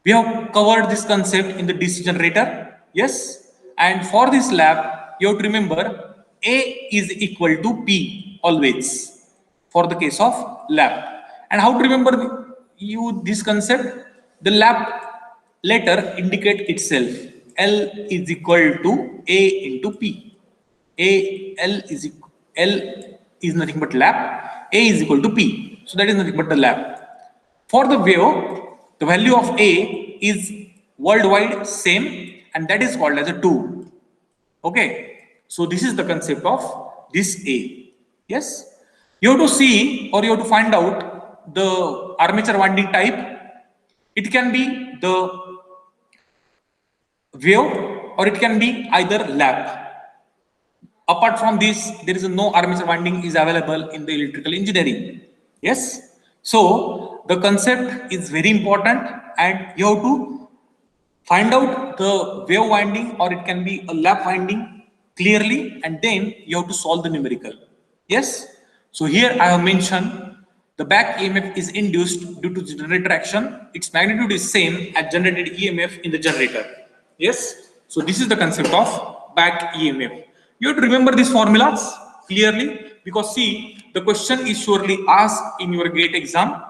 We have covered this concept in the DC generator. Yes. And for this lap, you have to remember A is equal to P always for the case of lap. And how to remember this concept? The lap letter indicate itself. L is equal to A into P. L is nothing but lap. A is equal to P. So that is nothing but the lap. For the wave, the value of A is worldwide same, and that is called as a 2. Okay. So this is the concept of this A. Yes. You have to see, or you have to find out the armature winding type. It can be the wave, or it can be either lap. Apart from this, there is no armature winding is available in the electrical engineering. Yes. So the concept is very important, and you have to find out the wave winding, or it can be a lap winding clearly, and then you have to solve the numerical. Yes. So here I have mentioned the back EMF is induced due to generator action. Its magnitude is same as generated EMF in the generator. Yes. So this is the concept of back EMF. You have to remember these formulas clearly, because see, the question is surely asked in your GATE exam,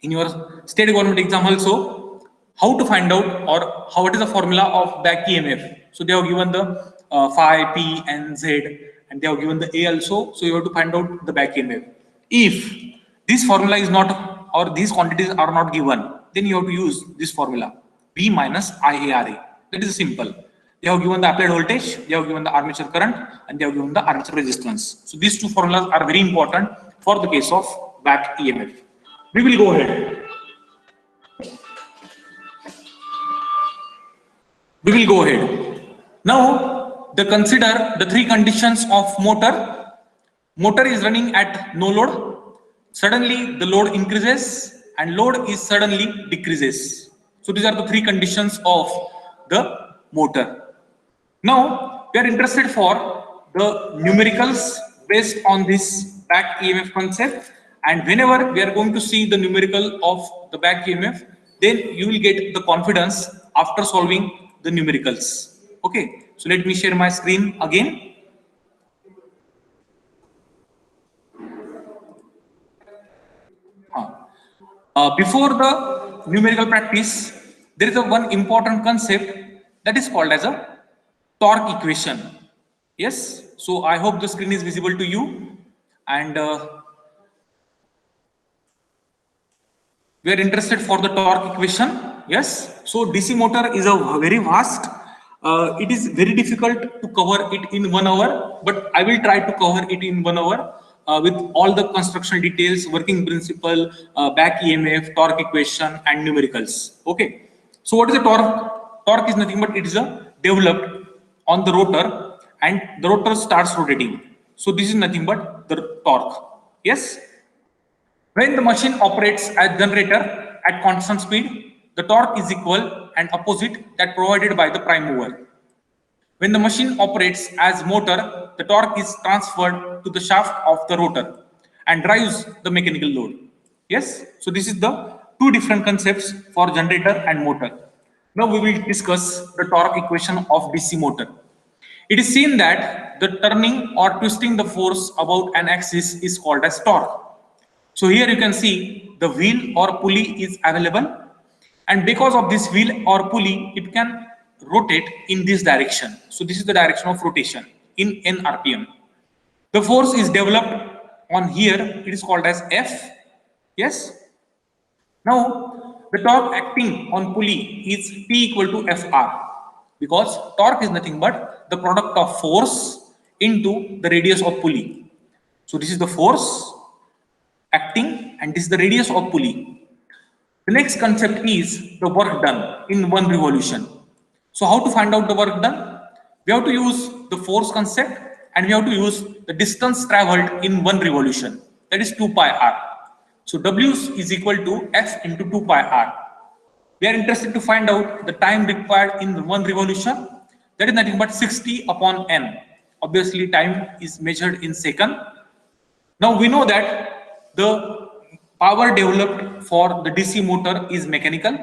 in your state government exam also, how to find out, or what is the formula of back EMF. So they have given the phi, P, and Z, and they have given the A also. So you have to find out the back EMF. If this formula is not, or these quantities are not given, then you have to use this formula, V minus IARA. That is simple. They have given the applied voltage, they have given the armature current, and they have given the armature resistance. So these two formulas are very important for the case of back EMF. We will go ahead. We will go ahead. Now, consider the three conditions of motor. Motor is running at no load. Suddenly, the load increases, and load is suddenly decreases. So these are the three conditions of the motor. Now, we are interested for the numericals based on this back EMF concept. And whenever we are going to see the numerical of the back EMF, then you will get the confidence after solving the numericals. Okay, so let me share my screen again. Before the numerical practice, there is a one important concept that is called as a torque equation. Yes, so I hope the screen is visible to you, and we are interested for the torque equation. Yes, so DC motor is a very vast. It is very difficult to cover it in 1 hour, but I will try to cover it in 1 hour with all the construction details, working principle, back EMF, torque equation, and numericals. Okay. So what is a torque? Torque is nothing but it is a developed on the rotor, and the rotor starts rotating. So this is nothing but the torque. Yes. When the machine operates as generator at constant speed, the torque is equal and opposite that provided by the prime mover. When the machine operates as motor, the torque is transferred to the shaft of the rotor and drives the mechanical load. Yes, so this is the two different concepts for generator and motor. Now we will discuss the torque equation of DC motor. It is seen that the turning or twisting the force about an axis is called as torque. So here you can see the wheel or pulley is available, and because of this wheel or pulley, it can rotate in this direction. So this is the direction of rotation in n RPM. The force is developed on here, it is called as F. Yes. Now the torque acting on pulley is T equal to Fr, because torque is nothing but the product of force into the radius of pulley. So this is the force acting, and this is the radius of pulley. The next concept is the work done in one revolution. So how to find out the work done? We have to use the force concept, and we have to use the distance traveled in one revolution, that is 2 pi r. So W is equal to F into 2 pi r. We are interested to find out the time required in one revolution, that is nothing but 60 upon n. Obviously time is measured in second. Now we know that the power developed for the DC motor is mechanical.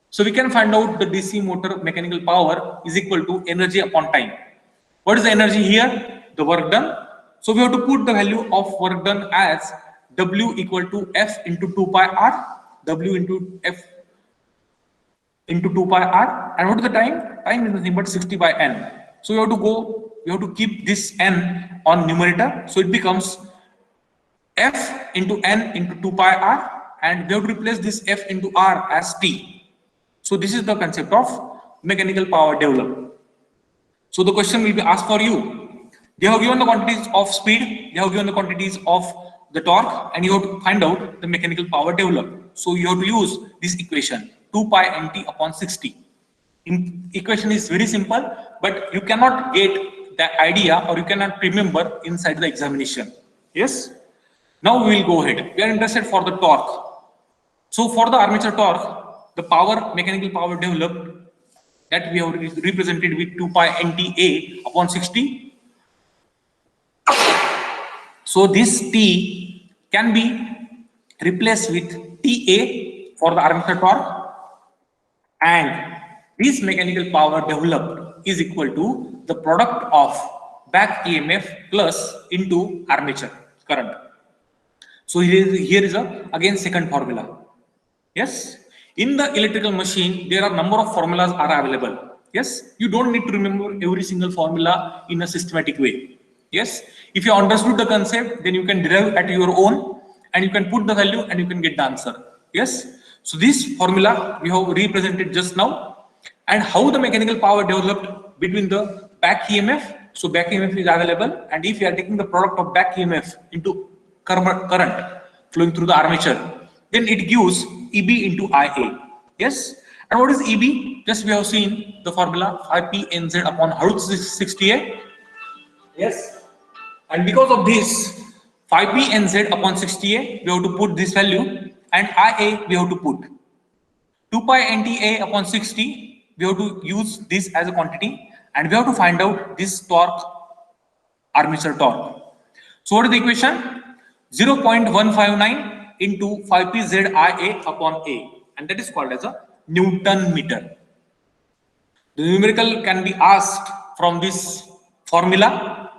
So we can find out the DC motor mechanical power is equal to energy upon time. What is the energy here? The work done. So we have to put the value of work done as W equal to F into 2 pi r, W into F into 2 pi r. And what is the time? Time is nothing but 60 by n. So we have to keep this n on numerator. So it becomes F into n into 2 pi r, and we have to replace this F into r as T. So this is the concept of mechanical power developed. So the question will be asked for you. They have given the quantities of speed, they have given the quantities of the torque, and you have to find out the mechanical power developed. So you have to use this equation 2 pi nt upon 60. Equation is very simple, but you cannot get the idea or you cannot remember inside the examination. Yes. Now we will go ahead. We are interested for the torque. So for the armature torque, the power, mechanical power developed, that we have represented with 2 pi nTA upon 60. So this T can be replaced with TA for the armature torque, and this mechanical power developed is equal to the product of back EMF plus into armature current. So here is again second formula. Yes, in the electrical machine there are number of formulas are available. Yes, you don't need to remember every single formula in a systematic way. Yes, if you understood the concept, then you can derive at your own, and you can put the value and you can get the answer. Yes, so this formula we have represented just now, and how the mechanical power developed between the back EMF. So back EMF is available, and if you are taking the product of back EMF into current flowing through the armature, then it gives EB into IA. Yes, and what is EB? Just we have seen the formula 5P NZ upon Hertz 60A. Yes, and because of this 5P NZ upon 60A, we have to put this value, and IA we have to put 2 pi NTA upon 60. We have to use this as a quantity, and we have to find out this torque, armature torque. So what is the equation? 0.159 into 5P ZIA upon A. and that is called as a Newton meter. The numerical can be asked from this formula.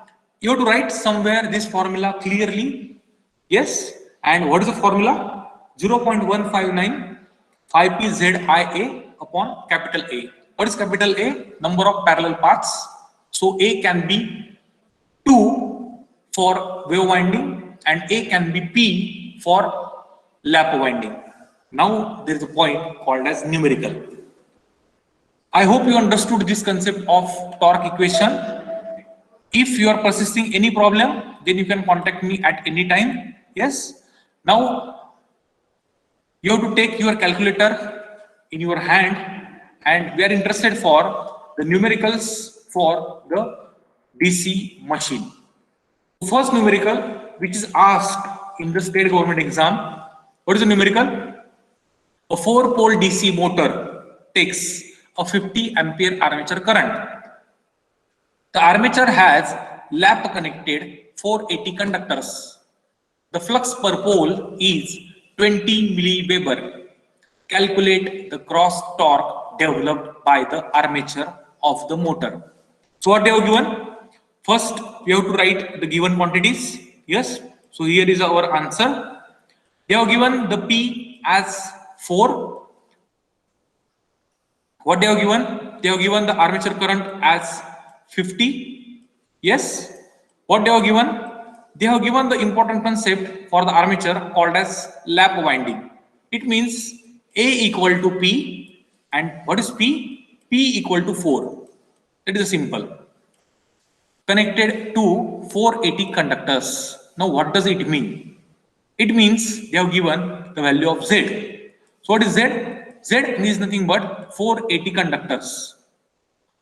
You have to write somewhere this formula clearly. Yes. And what is the formula? 0.159 5pZIA upon capital A. What is capital A? Number of parallel paths. So A can be 2 for wave winding and A can be P for lap winding. Now there is a point called as numerical. I hope you understood this concept of torque equation. If you are persisting any problem, then you can contact me at any time. Yes. Now you have to take your calculator in your hand, and we are interested for the numericals for the DC machine. First numerical which is asked in the state government exam. What is the numerical? A 4-pole DC motor takes a 50 ampere armature current. The armature has lap connected 480 conductors. The flux per pole is 20 milliweber. Calculate the gross torque developed by the armature of the motor. So what they have given? First, we have to write the given quantities. Yes. So here is our answer. They have given the P as 4. What they have given? They have given the armature current as 50. Yes. What they have given? They have given the important concept for the armature called as lap winding. It means A equal to P, and what is P? P equal to 4. That is simple. Connected to 480 conductors. Now what does it mean? It means they have given the value of Z. So what is Z? Z is nothing but 480 conductors.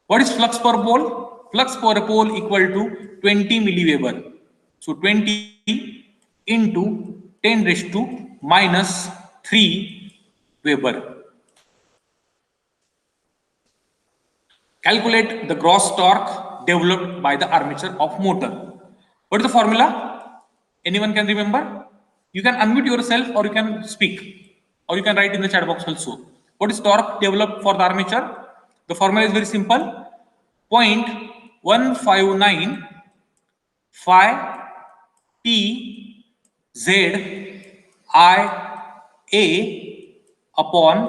What is flux per pole? Flux per pole equal to 20 milliweber. So 20 into 10 raised to minus 3 Weber. Calculate the gross torque developed by the armature of motor. What is the formula? Anyone can remember? You can unmute yourself, or you can speak, or you can write in the chat box also. What is torque developed for the armature? The formula is very simple. 0.159 phi P Z I A upon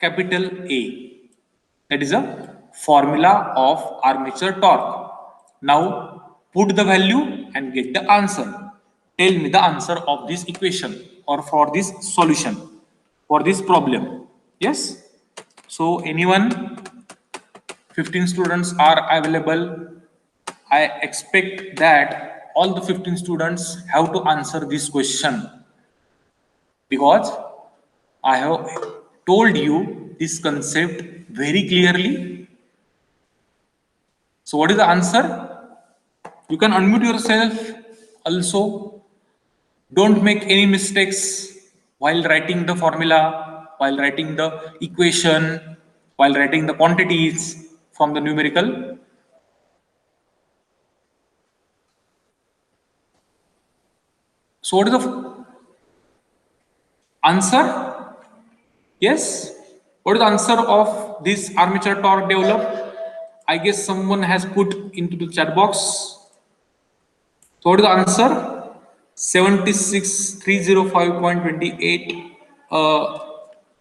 capital A. That is a formula of armature torque. Now put the value and get the answer. Tell me the answer of this equation or for this solution for this problem. Yes. So anyone? 15 students are available. I expect that all the 15 students have to answer this question, because I have told you this concept very clearly. So what is the answer? You can unmute yourself also. Don't make any mistakes while writing the formula, while writing the equation, while writing the quantities from the numerical. So what is the answer? Yes. What is the answer of this armature torque developed? I guess someone has put into the chat box. So what is the answer? 76,305.28,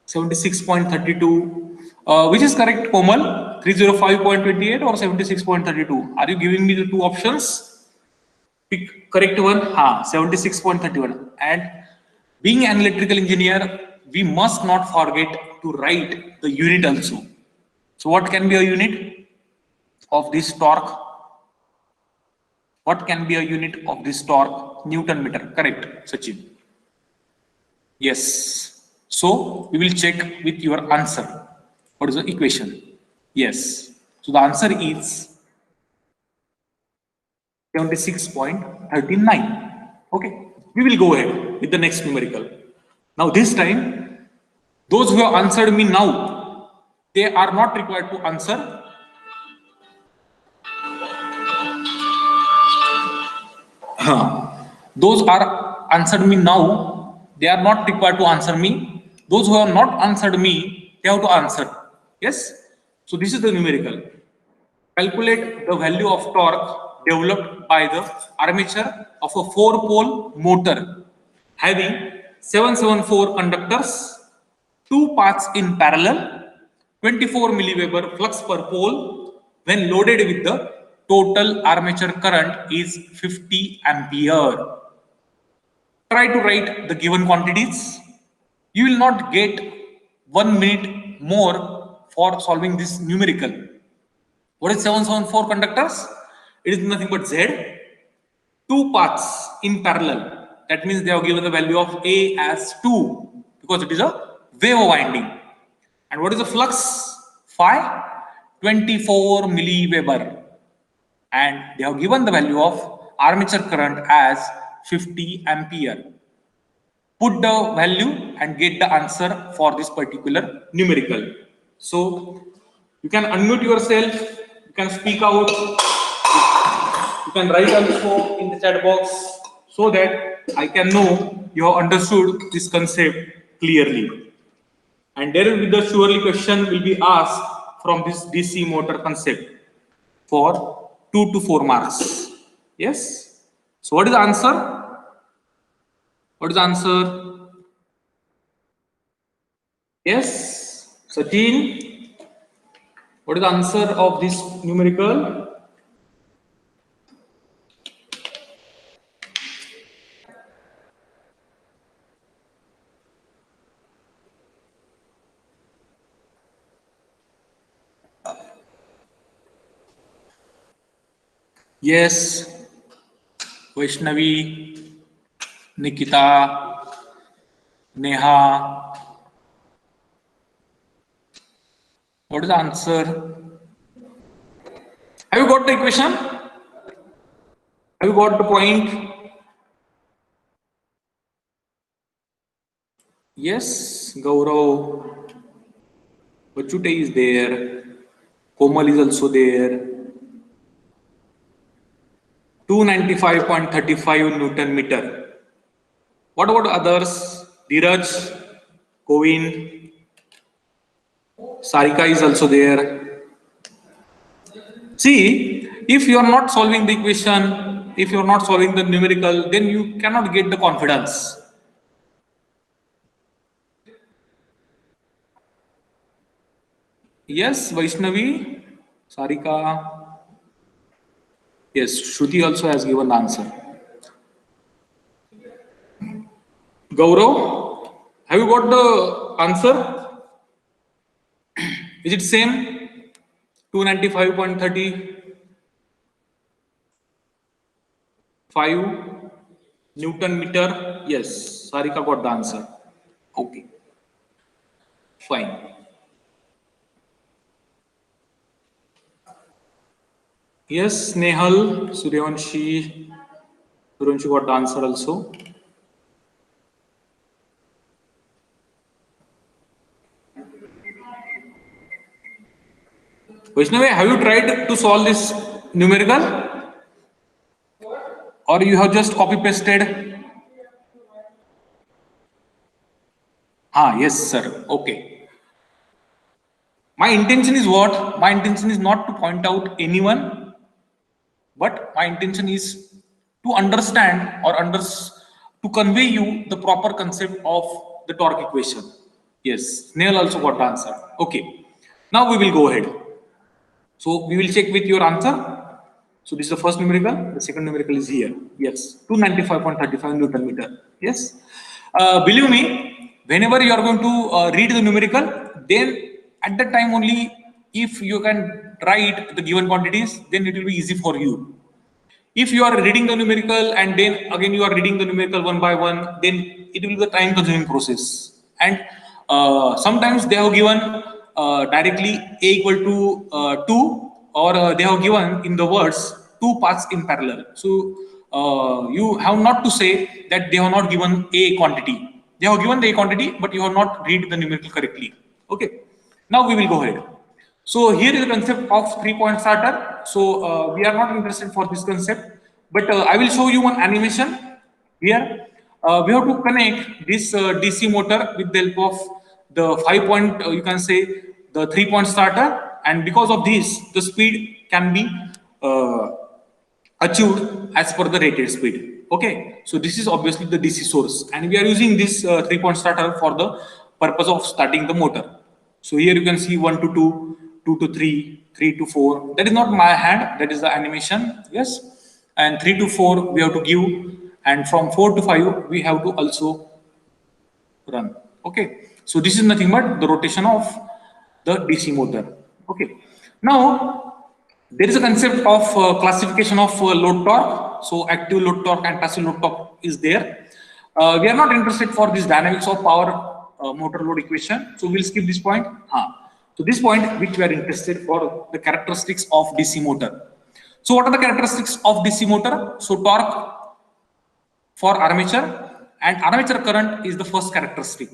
76.32. Which is correct, Komal? 305.28 or 76.32? Are you giving me the two options? Pick correct one. 76.31. And being an electrical engineer, we must not forget to write the unit also. So what can be a unit of this torque? What can be a unit of this torque? Newton meter. Correct, Sachin. Yes. So we will check with your answer. What is the equation? Yes. So the answer is 76.39. Okay. We will go ahead with the next numerical. Now this time, those who have answered me now, they are not required to answer. Those are answered me now, they are not required to answer me. Those who have not answered me, they have to answer. Yes. So this is the numerical. Calculate the value of torque developed by the armature of a 4-pole motor having 774 conductors, 2 paths in parallel, 24 milliweber flux per pole when loaded with the total armature current is 50 ampere. Try to write the given quantities. You will not get 1 minute more for solving this numerical. What is 774 conductors? It is nothing but Z. 2 paths in parallel. That means they have given the value of A as 2 because it is a wave winding. And what is the flux? Phi? 24 milliweber. And they have given the value of armature current as 50 ampere. Put the value and get the answer for this particular numerical. So you can unmute yourself, you can speak out, you can write also in the chat box so that I can know you have understood this concept clearly. And there will be the surely question will be asked from this DC motor concept for 2 to 4 marks. Yes. So what is the answer? What is the answer? Yes, Sachin. What is the answer of this numerical? Yes, Vaishnavi, Nikita, Neha. What is the answer? Have you got the equation? Have you got the point? Yes, Gaurav. Vachute is there. Komal is also there. 295.35 Newton meter. What about others? Dheeraj, Govin, Sarika is also there. See, if you are not solving the equation, if you are not solving the numerical, then you cannot get the confidence. Yes, Vaishnavi, Sarika. Yes, Shruti also has given the answer. Gaurav, have you got the answer? Is it same? 295.35 Newton meter. Yes, Sarika got the answer. Okay, fine. Yes, Nehal, Suryavanshi got the answer also. Vaishnavi, have you tried to solve this numerical? Or you have just copy pasted? Yes, sir. Okay. My intention is what? My intention is not to point out anyone, but my intention is to understand or to convey you the proper concept of the torque equation. Yes, Neil also got the answer. Okay. Now we will go ahead. So we will check with your answer. So this is the first numerical. The second numerical is here. Yes, 295.35 Newton meter. Yes. Believe me, whenever you are going to read the numerical, then at that time only, if you can write the given quantities, then it will be easy for you. If you are reading the numerical and then again you are reading the numerical one by one, then it will be a time-consuming process. And sometimes they have given directly A equal to 2, or they have given in the words 2 paths in parallel. So you have not to say that they have not given A quantity. They have given the A quantity, but you have not read the numerical correctly. Okay. Now we will go ahead. So here is the concept of 3-point starter. So we are not interested for this concept, but I will show you one animation here. We have to connect this DC motor with the help of the 5-point, you can say the 3-point starter, and because of this, the speed can be achieved as per the rated speed. Okay, so this is obviously the DC source, and we are using this 3-point starter for the purpose of starting the motor. So here you can see 1 to 2, 2 to 3, 3 to 4. That is not my hand, that is the animation. Yes, and 3 to 4 we have to give, and from 4 to 5 we have to also run. Okay, so this is nothing but the rotation of the DC motor. Okay, now there is a concept of classification of load torque. So active load torque and passive load torque is there. We are not interested for this dynamics of power motor load equation, so we'll skip this point. So this point which we are interested for the characteristics of DC motor. So what are the characteristics of DC motor? So torque for armature, and armature current is the first characteristic.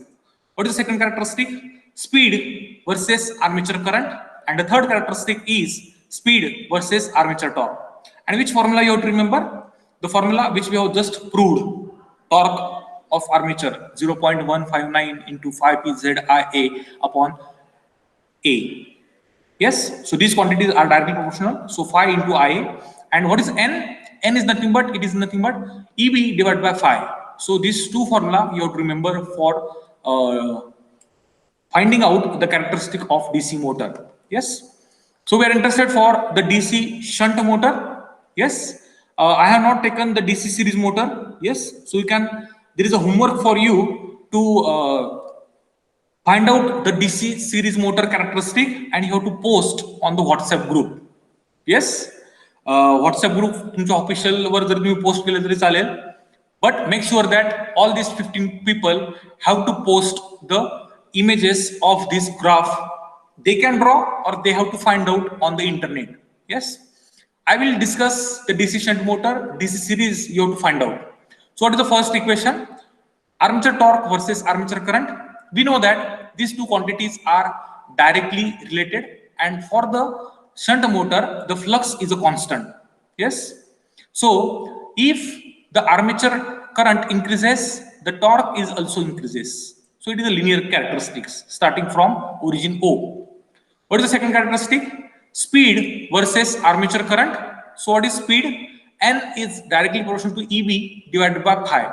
What is the second characteristic? Speed versus armature current, and the third characteristic is speed versus armature torque. And which formula you have to remember? The formula which we have just proved: torque of armature 0.159 into 5pZIA upon A. Yes, so these quantities are directly proportional. So phi into IA, and what is N? N is nothing but EB divided by phi. So these two formula you have to remember for finding out the characteristic of DC motor. Yes. So we are interested for the DC shunt motor. Yes. I have not taken the DC series motor. Yes. So you can. There is a homework for you to find out the DC series motor characteristic, and you have to post on the WhatsApp group. Yes. WhatsApp group तुमच्या official वर जर तुम्ही post केलं तरी चालेल. But make sure that all these 15 people have to post the images of this graph. They can draw or they have to find out on the internet. Yes, I will discuss the DC shunt motor, DC series. You have to find out. So what is the first equation? Armature torque versus armature current. We know that these two quantities are directly related, and for the shunt motor, the flux is a constant. Yes. So if the armature current increases, the torque is also increases. So it is a linear characteristics starting from origin O. What is the second characteristic? Speed versus armature current. So what is speed? N is directly proportional to EB divided by phi.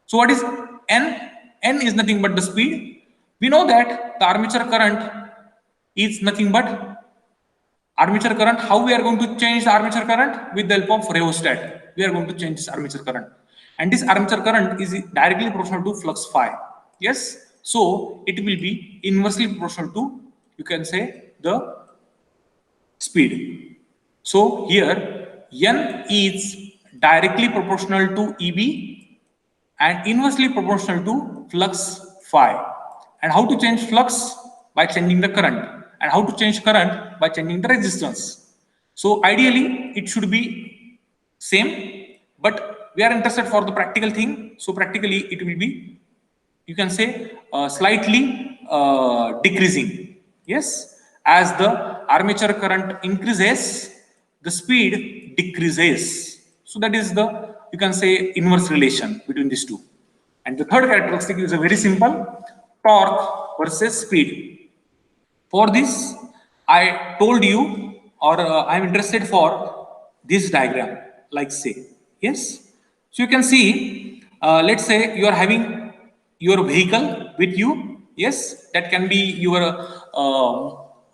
So what is N? N is nothing but the speed. We know that the armature current is nothing but armature current. How we are going to change the armature current? With the help of rheostat. We are going to change this armature current, and this armature current is directly proportional to flux phi. Yes, so it will be inversely proportional to, you can say, the speed. So here N is directly proportional to EB and inversely proportional to flux phi. And how to change flux? By changing the current. And how to change current? By changing the resistance. So ideally it should be same, but we are interested for the practical thing. So practically it will be, you can say, slightly decreasing. Yes, as the armature current increases, the speed decreases. So that is the, you can say, inverse relation between these two. And the third characteristic is a very simple: torque versus speed. For this, I told you, or I am interested for this diagram, like say. Yes. So you can see, let's say you are having your vehicle with you. Yes, that can be your,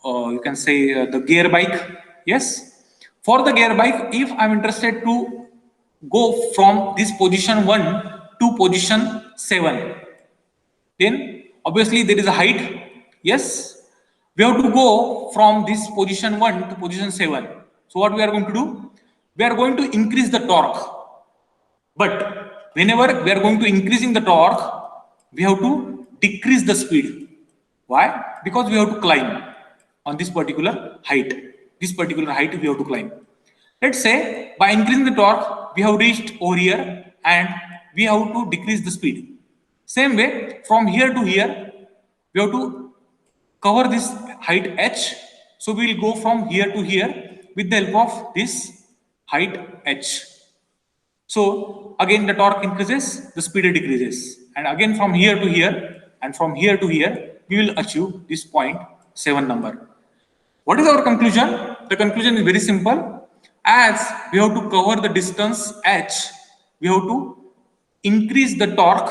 you can say, the gear bike. Yes. For the gear bike, if I'm interested to go from this position 1 to position 7, then obviously there is a height. Yes. We have to go from this position 1 to position 7. So what we are going to do? We are going to increase the torque. But whenever we are going to increasing the torque, we have to decrease the speed. Why? Because we have to climb on this particular height. This particular height we have to climb. Let's say by increasing the torque, we have reached over here and we have to decrease the speed. Same way, from here to here, we have to cover this height h. So we will go from here to here with the help of this height h. So again the torque increases, the speed decreases, and again from here to here and from here to here we will achieve this 0.7 number. What is our conclusion? The conclusion is very simple. As we have to cover the distance h, we have to increase the torque,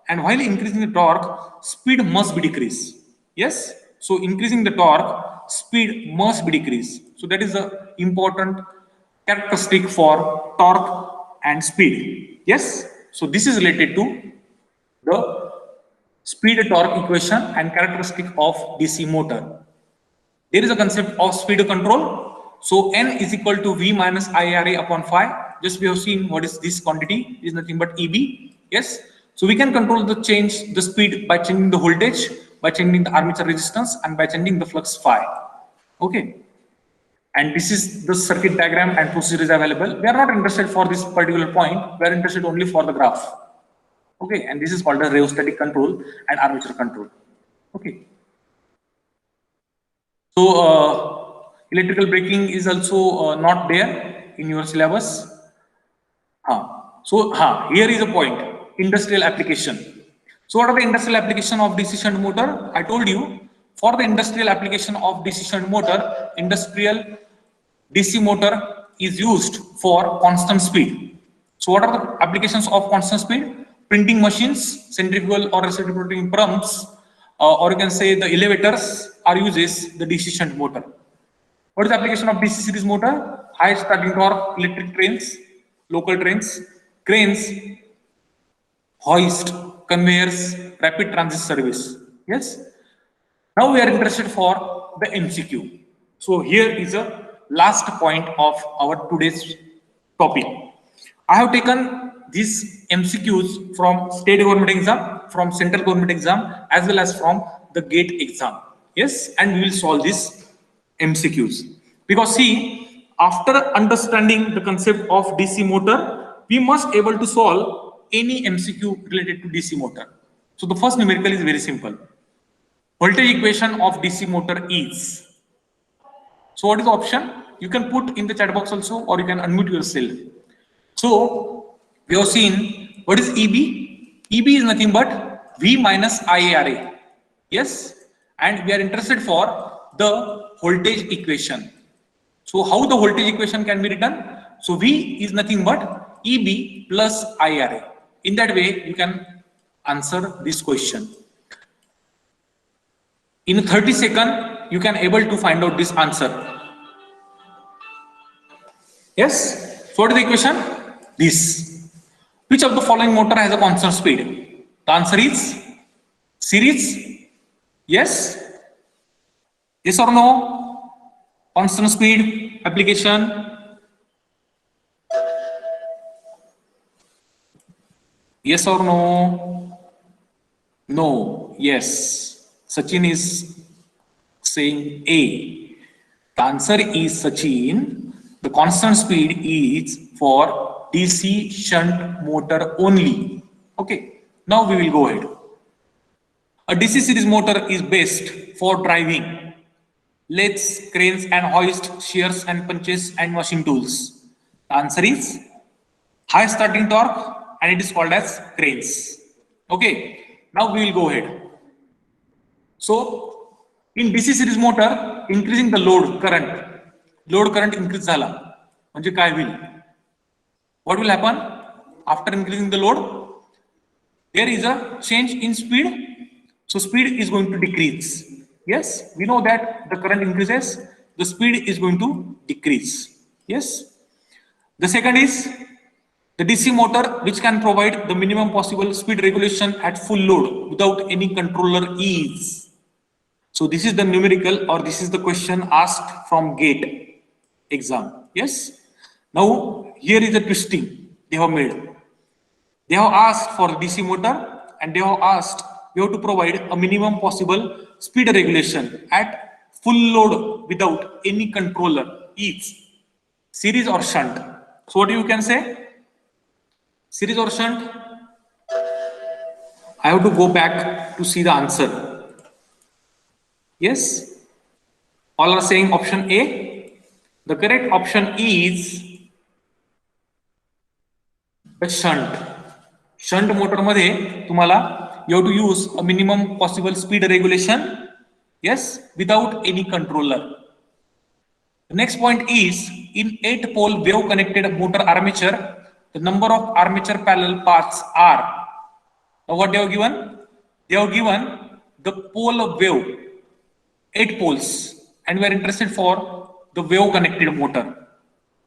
and while increasing the torque, speed must be decreased. Yes, so increasing the torque, speed must be decreased. So that is the important characteristic for torque and speed. Yes, so this is related to the speed torque equation and characteristic of DC motor. There is a concept of speed control. So n is equal to V minus IRA upon phi. Just we have seen what is this quantity, it is nothing but EB. Yes, so we can control the speed by changing the voltage, by changing the armature resistance, and by changing the flux phi. Okay, and this is the circuit diagram and procedure is available. We are not interested for this particular point, we are interested only for the graph. Okay, and this is called a rheostatic control and armature control. Okay, so electrical braking is also not there in your syllabus. So here is a point, industrial application. So what are the industrial application of DC shunt motor? I told you, for the industrial application of DC shunt motor, industrial DC motor is used for constant speed. So what are the applications of constant speed? Printing machines, centrifugal or reciprocating pumps, or you can say the elevators are uses the DC shunt motor. What is the application of DC series motor? High starting torque, electric trains, local trains, cranes, hoist, conveyors, rapid transit service. Yes. Now we are interested for the MCQ. So here is a last point of our today's topic. I have taken these MCQs from state government exam, from central government exam, as well as from the GATE exam. Yes, and we will solve these MCQs. Because see, after understanding the concept of DC motor, we must able to solve any MCQ related to DC motor. So the first numerical is very simple. Voltage equation of DC motor is. So what is the option? You can put in the chat box also, or you can unmute yourself. So we have seen what is EB. EB is nothing but V minus IARA. Yes, and we are interested for the voltage equation. So how the voltage equation can be written? So V is nothing but EB plus IRA. In that way, you can answer this question. In 30 seconds, you can able to find out this answer. Yes. So what is the equation? This. Which of the following motor has a constant speed? The answer is series. Yes. Yes or no? Constant speed application. Yes or no? No. Yes. Sachin is saying A. The answer is Sachin. The constant speed is for DC shunt motor only. Okay. Now we will go ahead. A DC series motor is best for driving lathes, cranes and hoist, shears and punches and machine tools. The answer is high starting torque and it is called as cranes. Okay. Now we will go ahead. So in DC series motor, increasing the load current increase झाला म्हणजे काय होईल? What will happen after increasing the load? There is a change in speed, so speed is going to decrease. Yes, we know that the current increases, the speed is going to decrease. Yes. The second is the DC motor which can provide the minimum possible speed regulation at full load without any controller is. So this is the numerical, or this is the question asked from GATE exam. Yes. Now here is the twisting they have made. They have asked for DC motor and they have asked you have to provide a minimum possible speed regulation at full load without any controller is series or shunt. So what you can say? Series or shunt? I have to go back to see the answer. Yes, all are saying option A. The correct option is the shunt. Shunt motor मध्ये तुम्हाला you have to use a minimum possible speed regulation, yes, without any controller. The next point is, in 8-pole wave connected motor armature, the number of armature parallel paths are, now what they have given? They have given the pole of wave, 8 poles, and we are interested for the wave connected motor.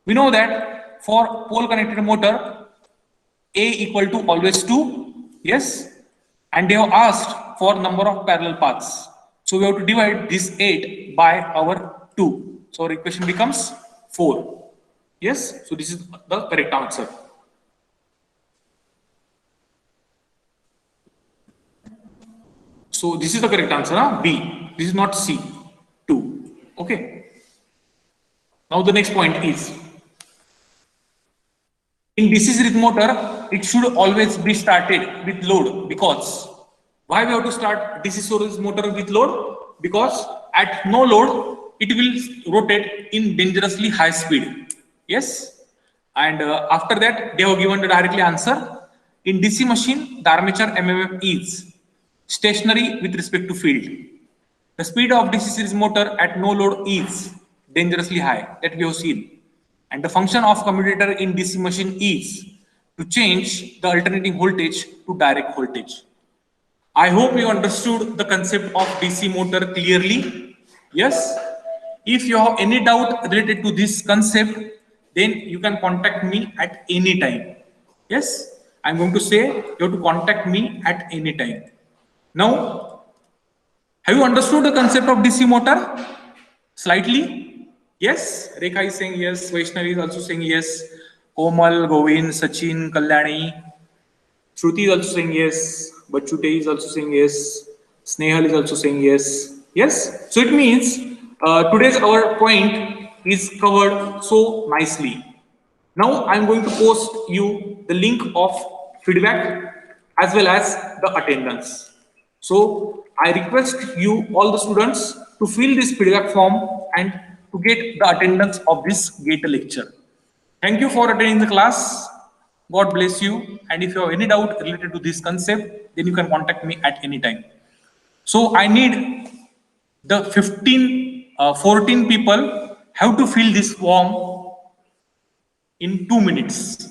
We know that for pole connected motor, A equal to always 2, yes, and they have asked for number of parallel paths. So we have to divide this 8 by our 2. So our equation becomes 4. Yes, so this is the correct answer. So this is the correct answer, huh? B. This is not C. 2. Okay. Now the next point is, in DC series motor, it should always be started with load, because why we have to start DC series motor with load? Because at no load, it will rotate in dangerously high speed. Yes. And after that, they have given the directly answer. In DC machine, the armature MMF is stationary with respect to field. The speed of DC series motor at no load is dangerously high, that we have seen. And the function of commutator in DC machine is to change the alternating voltage to direct voltage. I hope you understood the concept of DC motor clearly. Yes. If you have any doubt related to this concept, then you can contact me at any time. Yes. I'm going to say you have to contact me at any time. Now, have you understood the concept of DC motor? Slightly? Yes, Rekha is saying yes, Vaishnavi is also saying yes, Komal, Govind, Sachin, Kalyani, Shruti is also saying yes, Bachute is also saying yes, Snehal is also saying yes. Yes, so it means today's our point is covered so nicely. Now I'm going to post you the link of feedback as well as the attendance. So I request you, all the students, to fill this feedback form and to get the attendance of this GATE lecture. Thank you for attending the class. God bless you. And if you have any doubt related to this concept, then you can contact me at any time. So I need the 14 people have to fill this form in 2 minutes.